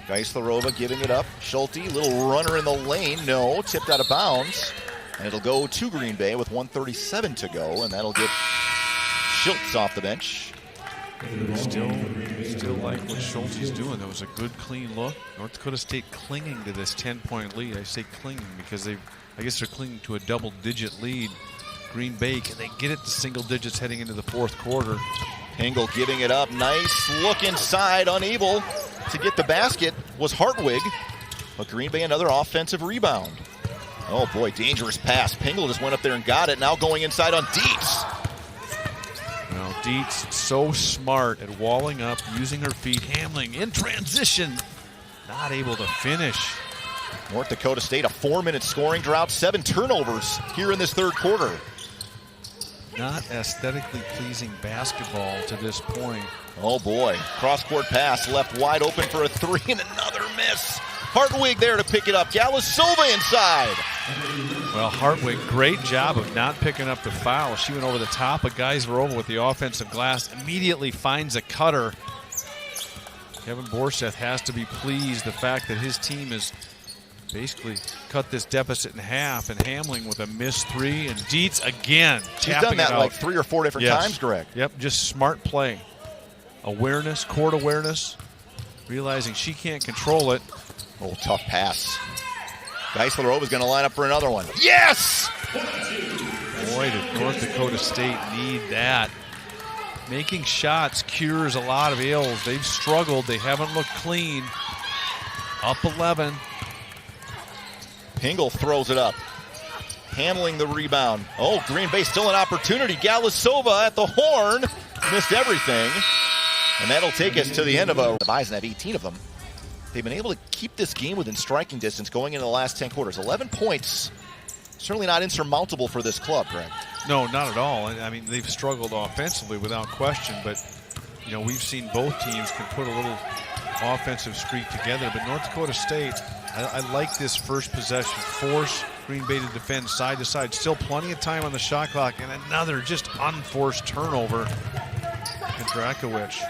Geislerova giving it up. Schulte, little runner in the lane. No, tipped out of bounds. And it'll go to Green Bay with 1:37 to go, and that'll get Schultz off the bench. Still like what Schulte's doing. That was a good, clean look. North Dakota State clinging to this 10-point lead. I say clinging because I guess they're clinging to a double-digit lead. Green Bay, can they get it to single digits heading into the fourth quarter? Engel giving it up. Nice look inside. Unable to get the basket was Hartwig. But Green Bay another offensive rebound. Oh boy, dangerous pass. Pingle just went up there and got it. Now going inside on Dietz. Well, Dietz so smart at walling up, using her feet, Hamling in transition. Not able to finish. North Dakota State, a 4-minute scoring drought, 7 turnovers here in this third quarter. Not aesthetically pleasing basketball to this point. Oh boy, cross-court pass left wide open for a 3 and another miss. Hartwig there to pick it up. Galasova inside. Well, Hartwig, great job of not picking up the foul. She went over the top of Geislerova with the offensive glass, immediately finds a cutter. Kevin Borseth has to be pleased the fact that his team has basically cut this deficit in half, and Hamling with a missed 3, and Dietz again. She's done that like 3 or 4 different times, Greg. Yep, just smart play. Awareness, court awareness, realizing she can't control it. Oh, tough pass. Geislerova's going to line up for another one. Yes! Boy, did North Dakota State need that. Making shots cures a lot of ills. They've struggled. They haven't looked clean. Up 11. Pingle throws it up. Handling the rebound. Oh, Green Bay still an opportunity. Galasova at the horn. Missed everything. And that'll take us to the end of the Bison have 18 of them. They've been able to keep this game within striking distance going into the last 10 quarters. 11 points. Certainly not insurmountable for this club, Greg. No, not at all. I mean, they've struggled offensively without question, but, you know, we've seen both teams can put a little offensive streak together. But North Dakota State, I like this first possession. Force Green Bay to defend side to side. Still plenty of time on the shot clock, and another just unforced turnover. Kondrakowicz.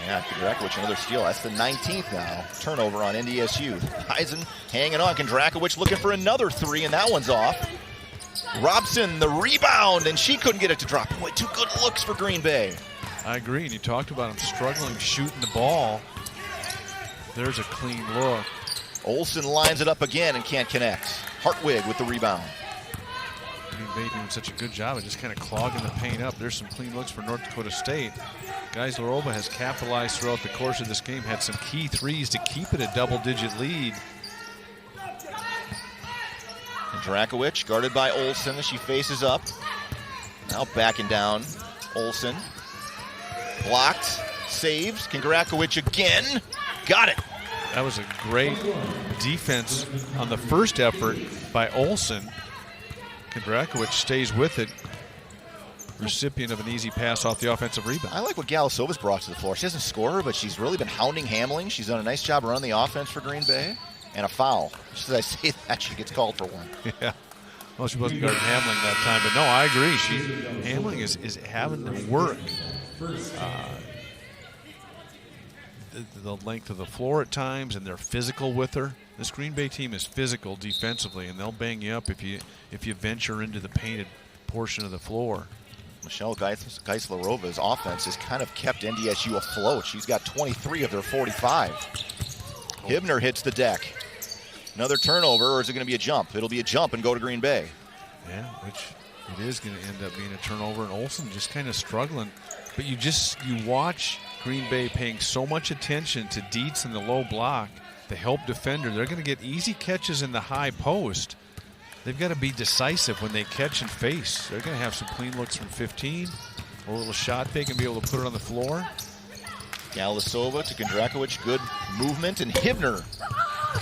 Yeah, Kondrakowicz, another steal. That's the 19th now. Turnover on NDSU. Eisen hanging on. Kondrakowicz looking for another 3, and that one's off. Robson, the rebound, and she couldn't get it to drop. Boy, 2 good looks for Green Bay. I agree, and you talked about him struggling shooting the ball. There's a clean look. Olsen lines it up again and can't connect. Hartwig with the rebound. Green Bay doing such a good job of just kind of clogging the paint up. There's some clean looks for North Dakota State. Geislerova has capitalized throughout the course of this game, had some key threes to keep it a double-digit lead. Kondrakowicz guarded by Olsen as she faces up. Now backing down. Olsen blocked, saves. Kondrakowicz again. Got it. That was a great defense on the first effort by Olsen. Kondrakowicz stays with it. Recipient of an easy pass off the offensive rebound. I like what Galasova's brought to the floor. She doesn't score, but she's really been hounding Hamling. She's done a nice job running the offense for Green Bay. And a foul. Just as I say that, she gets called for one. Yeah. Well, she wasn't guarding Hamling that time, but no, I agree. Hamling is having to work the length of the floor at times, and they're physical with her. This Green Bay team is physical defensively, and they'll bang you up if you venture into the painted portion of the floor. Michelle Geislerova's offense has kind of kept NDSU afloat. She's got 23 of their 45. Hibner hits the deck. Another turnover, or is it going to be a jump? It'll be a jump and go to Green Bay. Yeah, which it is going to end up being a turnover, and Olsen just kind of struggling. But you watch Green Bay paying so much attention to Dietz in the low block, the help defender. They're going to get easy catches in the high post. They've got to be decisive when they catch and face. They're going to have some clean looks from 15, a little shot fake and be able to put it on the floor. Galasova to Kondrakowicz, good movement, and Hibner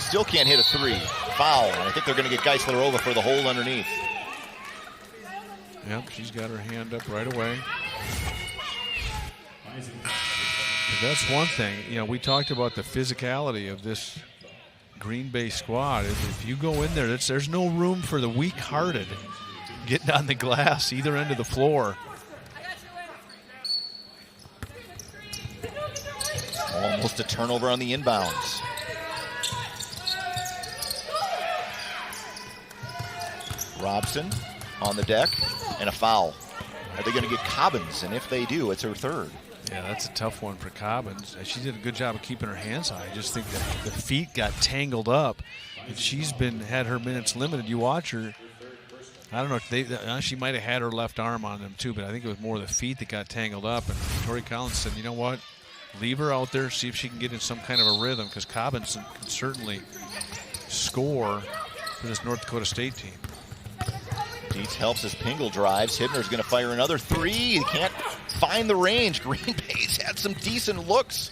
still can't hit a 3. Foul, and I think they're going to get Geislerova for the hold underneath. Yep, she's got her hand up right away. That's one thing. You know, we talked about the physicality of this Green Bay squad. If you go in there, there's no room for the weak-hearted getting on the glass either end of the floor. Almost a turnover on the inbounds. Robson on the deck and a foul. Are they going to get Cobbins? And if they do, it's her third. Yeah, that's a tough one for Cobbins. She did a good job of keeping her hands high. I just think that the feet got tangled up, and she's had her minutes limited. You watch her. I don't know if she might have had her left arm on them too, but I think it was more the feet that got tangled up. And Tori Collins said, "You know what? Leave her out there. See if she can get in some kind of a rhythm, because Cobbins can certainly score for this North Dakota State team." Dietz helps as Pingle drives. Hibner's going to fire another three. He can't find the range. Green Bay's had some decent looks,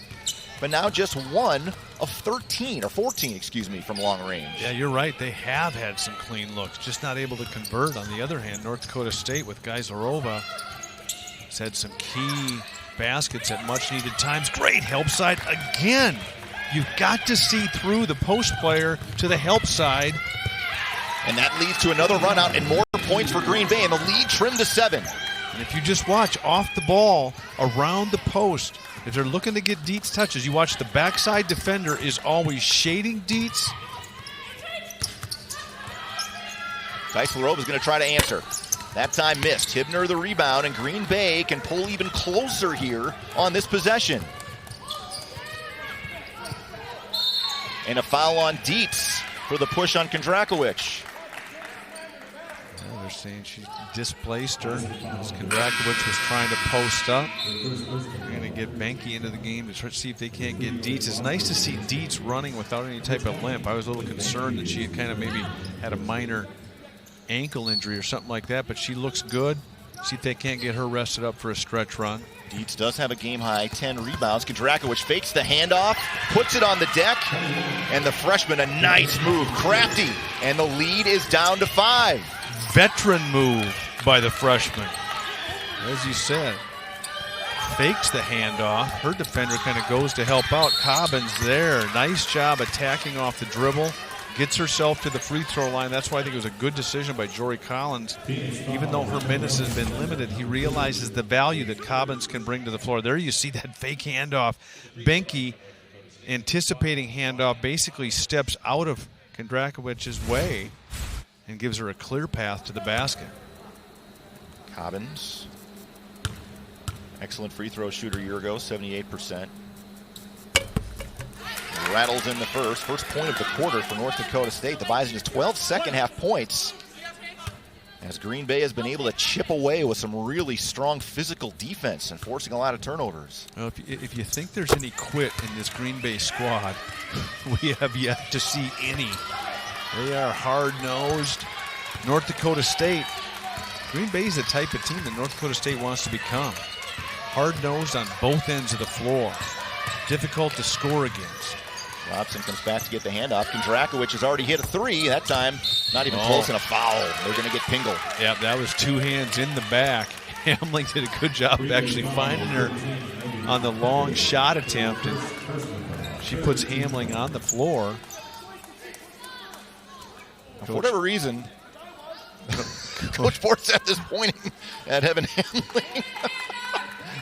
but now just 1 of 13, or 14, excuse me, from long range. Yeah, you're right. They have had some clean looks, just not able to convert. On the other hand, North Dakota State with Geislerova has had some key baskets at much-needed times. Great help side again. You've got to see through the post player to the help side. And that leads to another run out and more points for Green Bay, and the lead trimmed to 7. And if you just watch off the ball, around the post, if they're looking to get Dietz touches, you watch the backside defender is always shading Dietz. Geislerova is going to try to answer. That time missed. Hibner the rebound, and Green Bay can pull even closer here on this possession. And a foul on Dietz for the push on Kondrakovic. They're saying she displaced her. As Kondrakovic was trying to post up. They're going to get Benke into the game to try to see if they can't get Dietz. It's nice to see Dietz running without any type of limp. I was a little concerned that she had kind of maybe had a minor ankle injury or something like that, but she looks good. See if they can't get her rested up for a stretch run. Dietz does have a game-high 10 rebounds. Kondrakovic fakes the handoff, puts it on the deck, and the freshman, a nice move, crafty, and the lead is down to 5. Veteran move by the freshman. As you said, fakes the handoff. Her defender kind of goes to help out. Cobbins there. Nice job attacking off the dribble. Gets herself to the free throw line. That's why I think it was a good decision by Jory Collins. Even though her minutes have been limited, he realizes the value that Cobbins can bring to the floor. There you see that fake handoff. Benke, anticipating handoff, basically steps out of Kondrakovic's way and gives her a clear path to the basket. Cobbins, excellent free throw shooter a year ago, 78%. Rattles in the first point of the quarter for North Dakota State. The Bison's 12 second half points, as Green Bay has been able to chip away with some really strong physical defense and forcing a lot of turnovers. Well, if you think there's any quit in this Green Bay squad, we have yet to see any. They are hard-nosed. North Dakota State, Green Bay is the type of team that North Dakota State wants to become. Hard-nosed on both ends of the floor. Difficult to score against. Robson comes back to get the handoff. Kondrakovic has already hit a three. That time, not even close, and a foul. They're going to get Pingle. Yeah, that was 2 hands in the back. Hamling did a good job of actually finding her on the long shot attempt, and she puts Hamling on the floor. For whatever reason, Coach Forseth is pointing at Evan Hamling.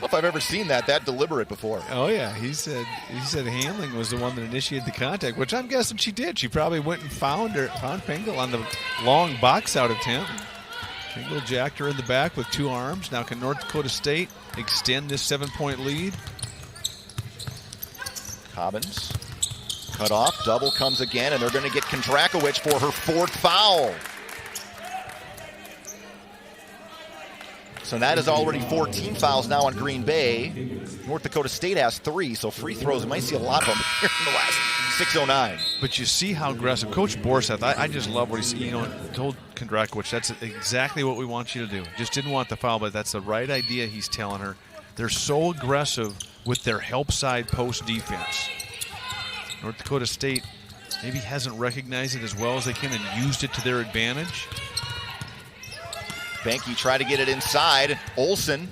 I don't know if I've ever seen that deliberate before. Oh yeah, he said Hamling was the one that initiated the contact, which I'm guessing she did. She probably went and found Pingle on the long box out attempt. Pingle jacked her in the back with 2 arms. Now can North Dakota State extend this 7-point lead? Cobbins cut off, double comes again, and they're going to get Kondrakovic for her 4th foul. So that is already 14 fouls now on Green Bay. North Dakota State has 3, so free throws, we might see a lot of them here in the last 6:09. But you see how aggressive. Coach Borseth, I just love what he told Kondrakovic, that's exactly what we want you to do. Just didn't want the foul, but that's the right idea he's telling her. They're so aggressive with their help side post defense. North Dakota State maybe hasn't recognized it as well as they can and used it to their advantage. Benke tried to get it inside. Olsen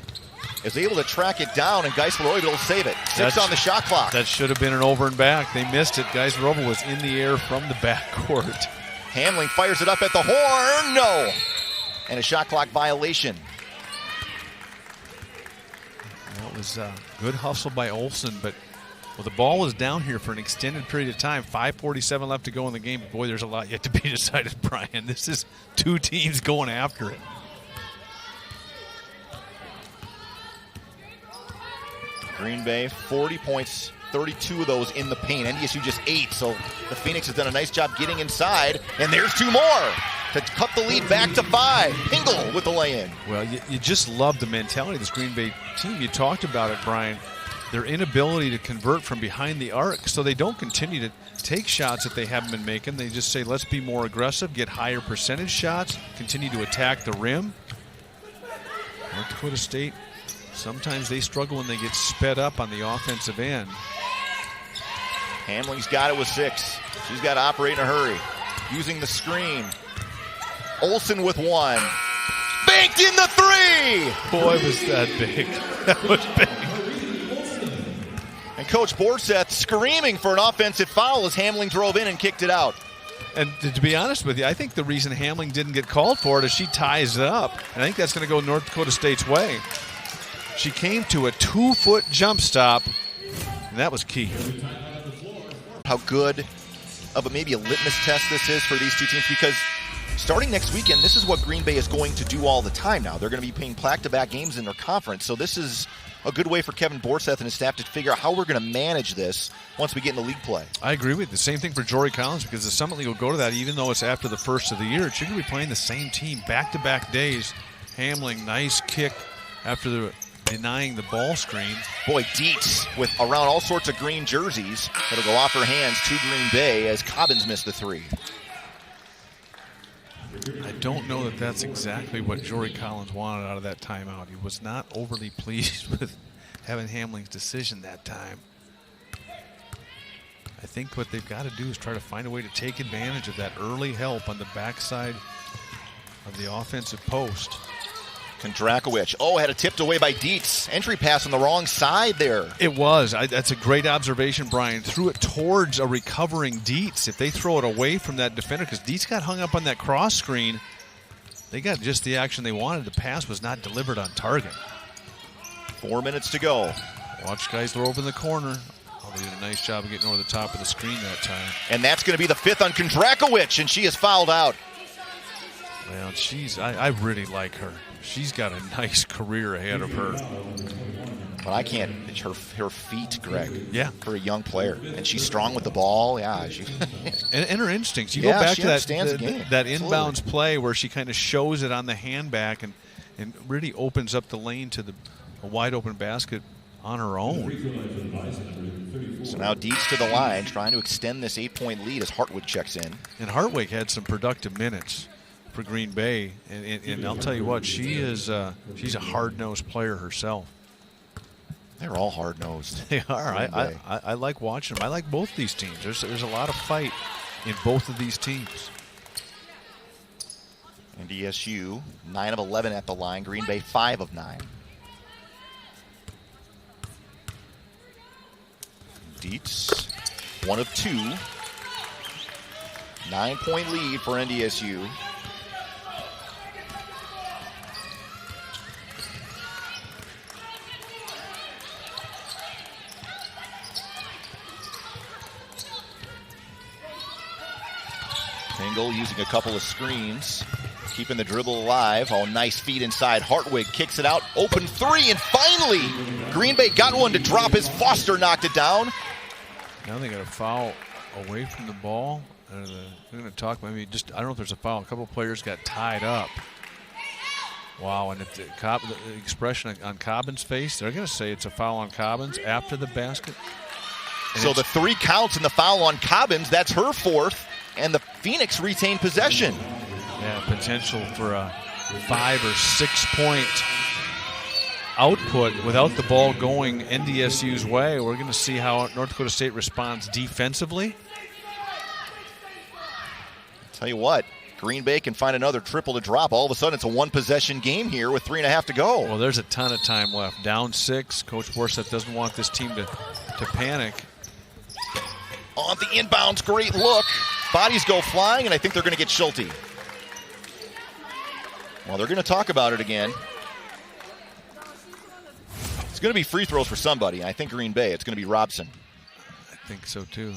is able to track it down, and Geisler will save it. 6 on the shot clock. That should have been an over and back. They missed it. Geisler was in the air from the backcourt. Hamling fires it up at the horn. No. And a shot clock violation. That was a good hustle by Olsen, but the ball was down here for an extended period of time. 5:47 left to go in the game. But boy, there's a lot yet to be decided, Brian. This is two teams going after it. Green Bay, 40 points, 32 of those in the paint. NDSU just 8, so the Phoenix has done a nice job getting inside. And there's 2 more to cut the lead back to 5. Pingle with the lay-in. Well, you just love the mentality of this Green Bay team. You talked about it, Brian. Their inability to convert from behind the arc, so they don't continue to take shots that they haven't been making. They just say, let's be more aggressive, get higher percentage shots, continue to attack the rim. North Dakota State, sometimes they struggle when they get sped up on the offensive end. Hamling's got it with 6. She's got to operate in a hurry. Using the screen. Olsen with 1. Banked in the 3! Boy, was that big. That was big. And Coach Borseth screaming for an offensive foul as Hamling drove in and kicked it out. And to be honest with you, I think the reason Hamling didn't get called for it is she ties it up. And I think that's going to go North Dakota State's way. She came to a 2-foot jump stop, and that was key. How good of maybe a litmus test this is for these two teams, because starting next weekend, this is what Green Bay is going to do all the time now. They're going to be playing back-to-back games in their conference, so this is a good way for Kevin Borseth and his staff to figure out how we're going to manage this once we get in the league play. I agree with you. The same thing for Jory Collins, because the Summit League will go to that even though it's after the first of the year. She's going to be playing the same team back-to-back days. Hamling, nice kick after the denying the ball screen. Boy, Dietz with around all sorts of green jerseys. It'll go off her hands to Green Bay as Cobbins missed the 3. I don't know that that's exactly what Jory Collins wanted out of that timeout. He was not overly pleased with having Hamling's decision that time. I think what they've got to do is try to find a way to take advantage of that early help on the backside of the offensive post. Kondrakowicz, had it tipped away by Dietz. Entry pass on the wrong side there. It was. That's a great observation, Brian. Threw it towards a recovering Dietz. If they throw it away from that defender, because Dietz got hung up on that cross screen, they got just the action they wanted. The pass was not delivered on target. 4 minutes to go. Watch Geisler over in the corner. They did a nice job of getting over the top of the screen that time. And that's going to be the 5th on Kondrakowicz, and she is fouled out. Well, I really like her. She's got a nice career ahead of her. But I can't. It's her feet, Greg. Yeah. For a young player. And she's strong with the ball. Yeah. and her instincts. You go back to that Absolutely. inbounds play where she kind of shows it on the handback and really opens up the lane to a wide open basket on her own. So now Dietz to the line, trying to extend this 8-point lead as Hartwig checks in. And Hartwig had some productive minutes for Green Bay, and I'll tell you what, she's a hard-nosed player herself. They're all hard-nosed. They are. I like watching them. I like both these teams. There's a lot of fight in both of these teams. NDSU 9 of 11 at the line. Green Bay 5 of 9. Dietz 1 of 2. 9-point lead for NDSU. Pingle using a couple of screens, keeping the dribble alive. Nice feed inside. Hartwig kicks it out. Open 3, and finally, Green Bay got one to drop as Foster knocked it down. Now they got a foul away from the ball. They're going to talk maybe just, I don't know if there's a foul. A couple of players got tied up. Wow, and the expression on Cobbins' face, they're going to say it's a foul on Cobbins after the basket. And so the 3 counts in the foul on Cobbins. That's her 4th. And the Phoenix retained possession. Yeah, potential for a 5 or 6 point output without the ball going NDSU's way. We're going to see how North Dakota State responds defensively. Tell you what, Green Bay can find another triple to drop. All of a sudden, it's a one-possession game here with 3.5 to go. Well, there's a ton of time left. Down 6. Coach Borseth doesn't want this team to panic. On the inbounds, great look. Bodies go flying, and I think they're going to get Schulte. Well, they're going to talk about it again. It's going to be free throws for somebody. I think Green Bay. It's going to be Robson. I think so, too.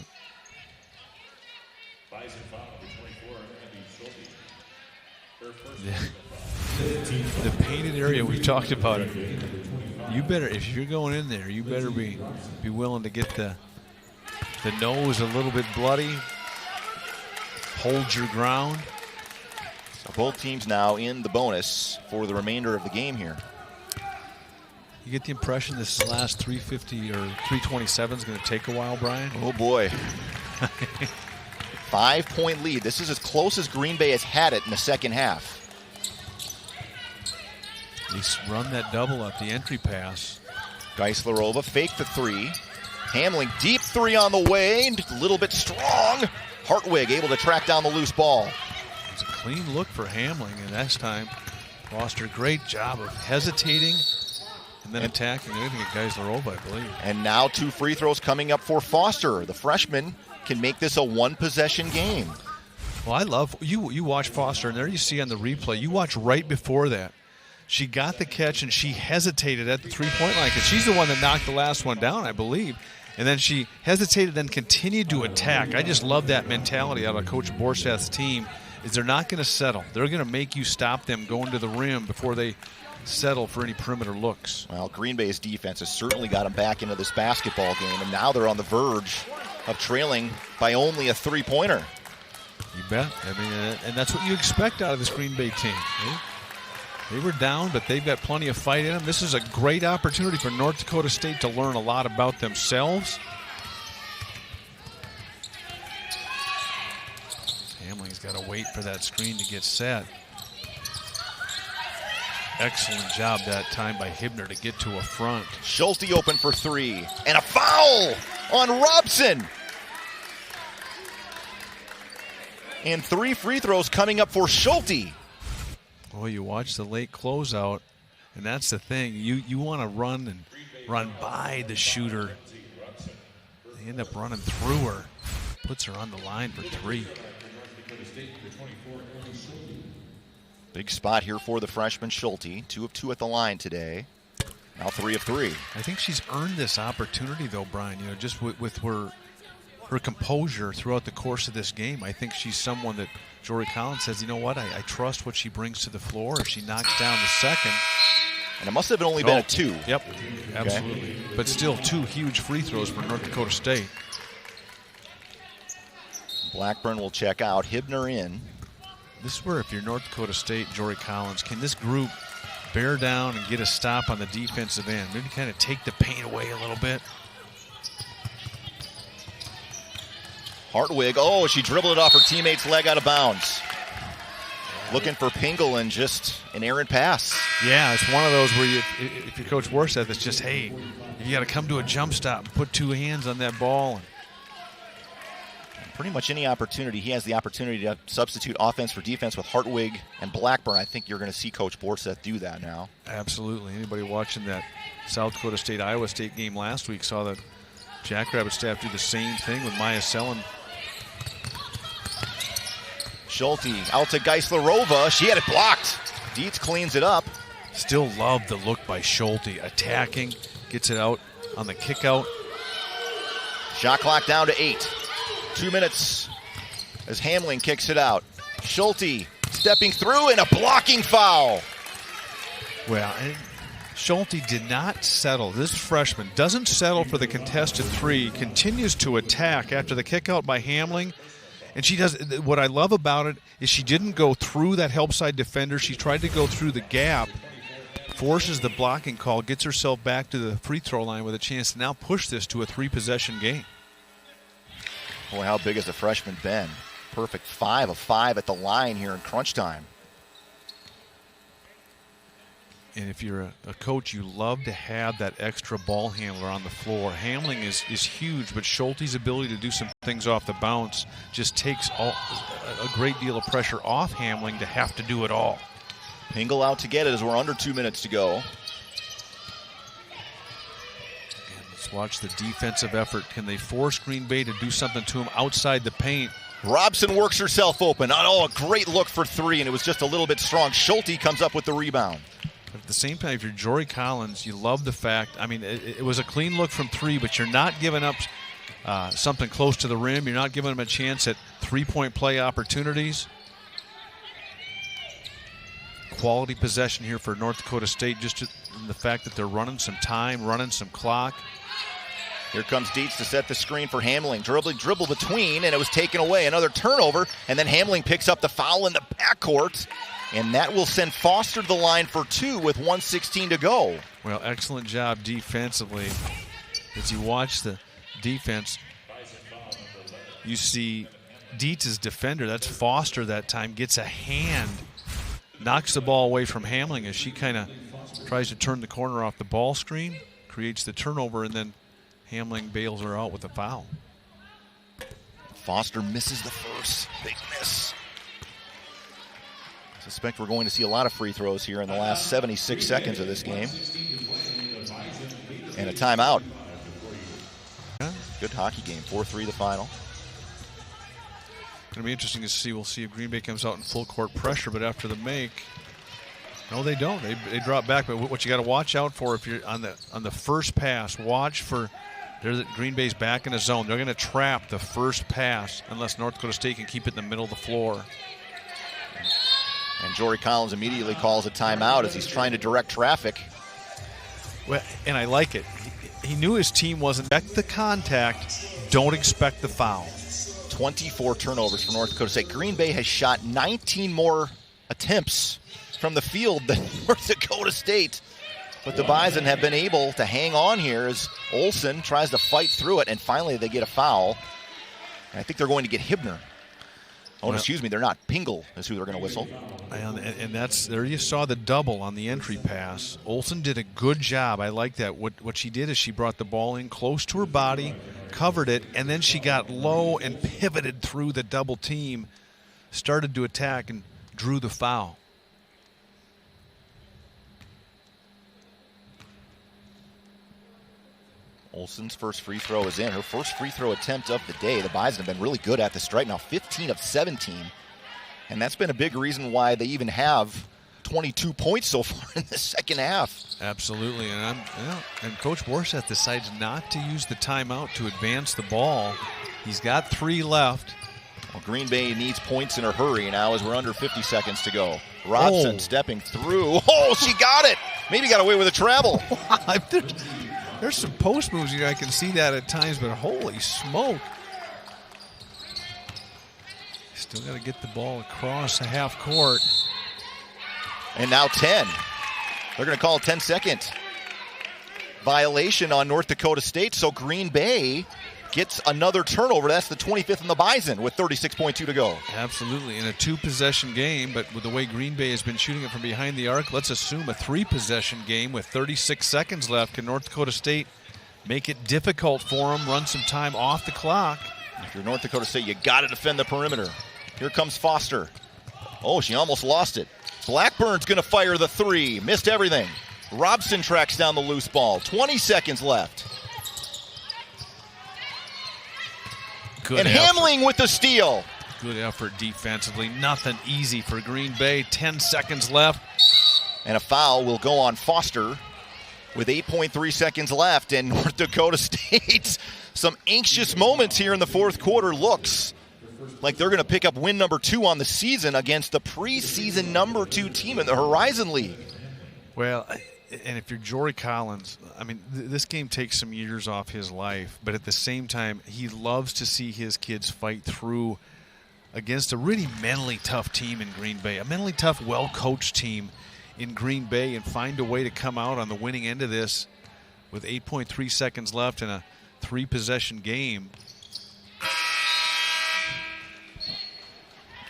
The painted area, we've talked about it. You better, if you're going in there, you better be willing to get the nose a little bit bloody. Hold your ground. So both teams now in the bonus for the remainder of the game here. You get the impression this last 350 or 327 is going to take a while, Brian? Oh, boy. 5-point lead. This is as close as Green Bay has had it in the second half. They run that double up, the entry pass. Geislerova fake the 3. Hamling deep 3 on the way. A little bit strong. Hartwig able to track down the loose ball. It's a clean look for Hamling, and this time Foster, great job of hesitating and then attacking. Anything at Geislerova, I believe. And now 2 free throws coming up for Foster. The freshman can make this a one-possession game. Well, I love, you watch Foster, and there you see on the replay, you watch right before that. She got the catch, and she hesitated at the three-point line, because she's the one that knocked the last one down, I believe. And then she hesitated, then continued to attack. I just love that mentality out of Coach Borseth's team, is they're not going to settle. They're going to make you stop them going to the rim before they settle for any perimeter looks. Well, Green Bay's defense has certainly got them back into this basketball game, and now they're on the verge of trailing by only a three-pointer. You bet. I mean, and that's what you expect out of this Green Bay team. They were down, but they've got plenty of fight in them. This is a great opportunity for North Dakota State to learn a lot about themselves. Hamling's got to wait for that screen to get set. Excellent job that time by Hibner to get to a front. Schulte open for 3. And a foul on Robson. And 3 free throws coming up for Schulte. Boy, you watch the late closeout, and that's the thing. You want to run by the shooter. They end up running through her. Puts her on the line for 3. Big spot here for the freshman Schulte. 2 of 2 at the line today. Now 3 of 3. I think she's earned this opportunity, though, Brian. Just with her composure throughout the course of this game. I think she's someone that Jory Collins says, you know what, I trust what she brings to the floor. If she knocks down the second. And it must have only been a 2. Yep, absolutely. Okay. But still 2 huge free throws for North Dakota State. Blackburn will check out. Hibner in. This is where, if you're North Dakota State, Jory Collins, can this group bear down and get a stop on the defensive end? Maybe kind of take the paint away a little bit. Hartwig, oh, she dribbled it off her teammate's leg out of bounds. Looking for Pingle and just an errant pass. Yeah, it's one of those where if you're Coach Borseth, it's just, hey, you got to come to a jump stop and put 2 hands on that ball. Pretty much any opportunity, he has the opportunity to substitute offense for defense with Hartwig and Blackburn. I think you're going to see Coach Borseth do that now. Absolutely. Anybody watching that South Dakota State-Iowa State game last week saw that Jackrabbit staff do the same thing with Maya Sellen. Schulte out to Geislerova. She had it blocked. Dietz cleans it up. Still love the look by Schulte. Attacking, gets it out on the kick out. Shot clock down to 8. 2 minutes as Hamling kicks it out. Schulte stepping through and a blocking foul. Well, and Schulte did not settle. This freshman doesn't settle for the contested 3, continues to attack after the kick out by Hamling. And she does, what I love about it is she didn't go through that help side defender. She tried to go through the gap, forces the blocking call, gets herself back to the free throw line with a chance to now push this to a 3-possession game. Boy, how big has the freshman been? Perfect 5 of 5 at the line here in crunch time. And if you're a coach, you love to have that extra ball handler on the floor. Hamling is huge, but Schulte's ability to do some things off the bounce just takes a great deal of pressure off Hamling to have to do it all. Pingle out to get it as we're under 2 minutes to go. And let's watch the defensive effort. Can they force Green Bay to do something to him outside the paint? Robson works herself open. Oh, a great look for three, and it was just a little bit strong. Schulte comes up with the rebound. But at the same time, if you're Jory Collins, you love the fact, I mean, it was a clean look from three, but you're not giving up something close to the rim. You're not giving them a chance at three-point play opportunities. Quality possession here for North Dakota State, just in the fact that they're running some time, running some clock. Here comes Dietz to set the screen for Hamling. Dribble between, and it was taken away. Another turnover, and then Hamling picks up the foul in the backcourt. And that will send Foster to the line for two with 1:16 to go. Well, excellent job defensively. As you watch the defense, you see Dietz's defender, that's Foster that time, gets a hand, knocks the ball away from Hamling as she kind of tries to turn the corner off the ball screen, creates the turnover, and then Hamling bails her out with a foul. Foster misses the first. Big miss. I suspect we're going to see a lot of free throws here in the last 76 seconds of this game. And a timeout. Good hockey game. 4-3 the final. Going to be interesting to see. We'll see if Green Bay comes out in full court pressure, but after the make, no, they don't. They drop back. But what you got to watch out for if you're on the first pass, watch for Green Bay's back in a zone. They're going to trap the first pass unless North Dakota State can keep it in the middle of the floor. And Jory Collins immediately calls a timeout as he's trying to direct traffic. Well, and I like it. He knew his team wasn't. Expect the contact, don't expect the foul. 24 turnovers for North Dakota State. Green Bay has shot 19 more attempts from the field than North Dakota State. But the Bison have been able to hang on here as Olsen tries to fight through it, and finally they get a foul. And I think they're going to get Hibner. Oh, excuse me, they're not. Pingle is who they're going to whistle. And that's, there you saw the double on the entry pass. Olsen did a good job. I like that. What she did is she brought the ball in close to her body, covered it, and then she got low and pivoted through the double team, started to attack, and drew the foul. Olsen's first free throw is in. Her first free throw attempt of the day. The Bison have been really good at the strike now, 15 of 17. And that's been a big reason why they even have 22 points so far in the second half. Absolutely. And Coach Borseth decides not to use the timeout to advance the ball. He's got 3 left. Well, Green Bay needs points in a hurry now as we're under 50 seconds to go. Robson stepping through. Oh, she got it. Maybe got away with a travel. There's some post moves here. I can see that at times, but holy smoke. Still got to get the ball across the half court. And now 10. They're going to call a 10-second violation on North Dakota State, so Green Bay gets another turnover. That's the 25th in the Bison with 36.2 to go. Absolutely. In a 2-possession game, but with the way Green Bay has been shooting it from behind the arc, let's assume a 3-possession game with 36 seconds left. Can North Dakota State make it difficult for them, run some time off the clock? If you're North Dakota State, you got to defend the perimeter. Here comes Foster. Oh, she almost lost it. Blackburn's going to fire the 3. Missed everything. Robson tracks down the loose ball. 20 seconds left. Good and effort. Hamling with the steal. Good effort defensively. Nothing easy for Green Bay. 10 seconds left. And a foul will go on Foster with 8.3 seconds left. And North Dakota State, some anxious moments here in the fourth quarter. Looks like they're going to pick up win number 2 on the season against the preseason number 2 team in the Horizon League. Well, and if you're Jory Collins, I mean, this game takes some years off his life, but at the same time, he loves to see his kids fight through against a really mentally tough team in Green Bay, a mentally tough, well-coached team in Green Bay, and find a way to come out on the winning end of this with 8.3 seconds left in a 3-possession game.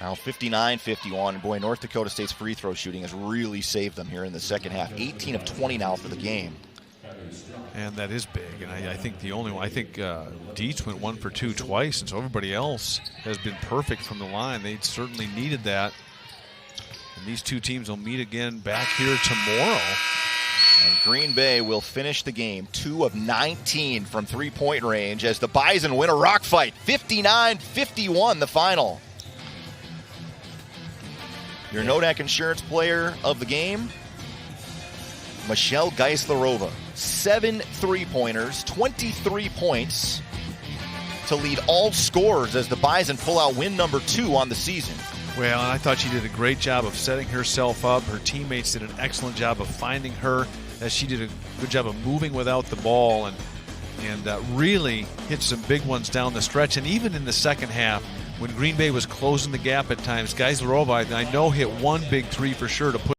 Now 59-51, and boy, North Dakota State's free throw shooting has really saved them here in the second half. 18 of 20 now for the game. And that is big, and I think the only one, I think Dietz went 1 for 2 twice, and so everybody else has been perfect from the line. They certainly needed that. And these two teams will meet again back here tomorrow. And Green Bay will finish the game 2 of 19 from three-point range as the Bison win a rock fight. 59-51 the final. Your Nodak Insurance player of the game, Michelle Geislerova. 7 3-pointers, 23 points to lead all scorers as the Bison pull out win number 2 on the season. Well, and I thought she did a great job of setting herself up. Her teammates did an excellent job of finding her, as she did a good job of moving without the ball and really hit some big ones down the stretch. And even in the second half, when Green Bay was closing the gap at times, Geislerova, I know, hit one big three for sure to put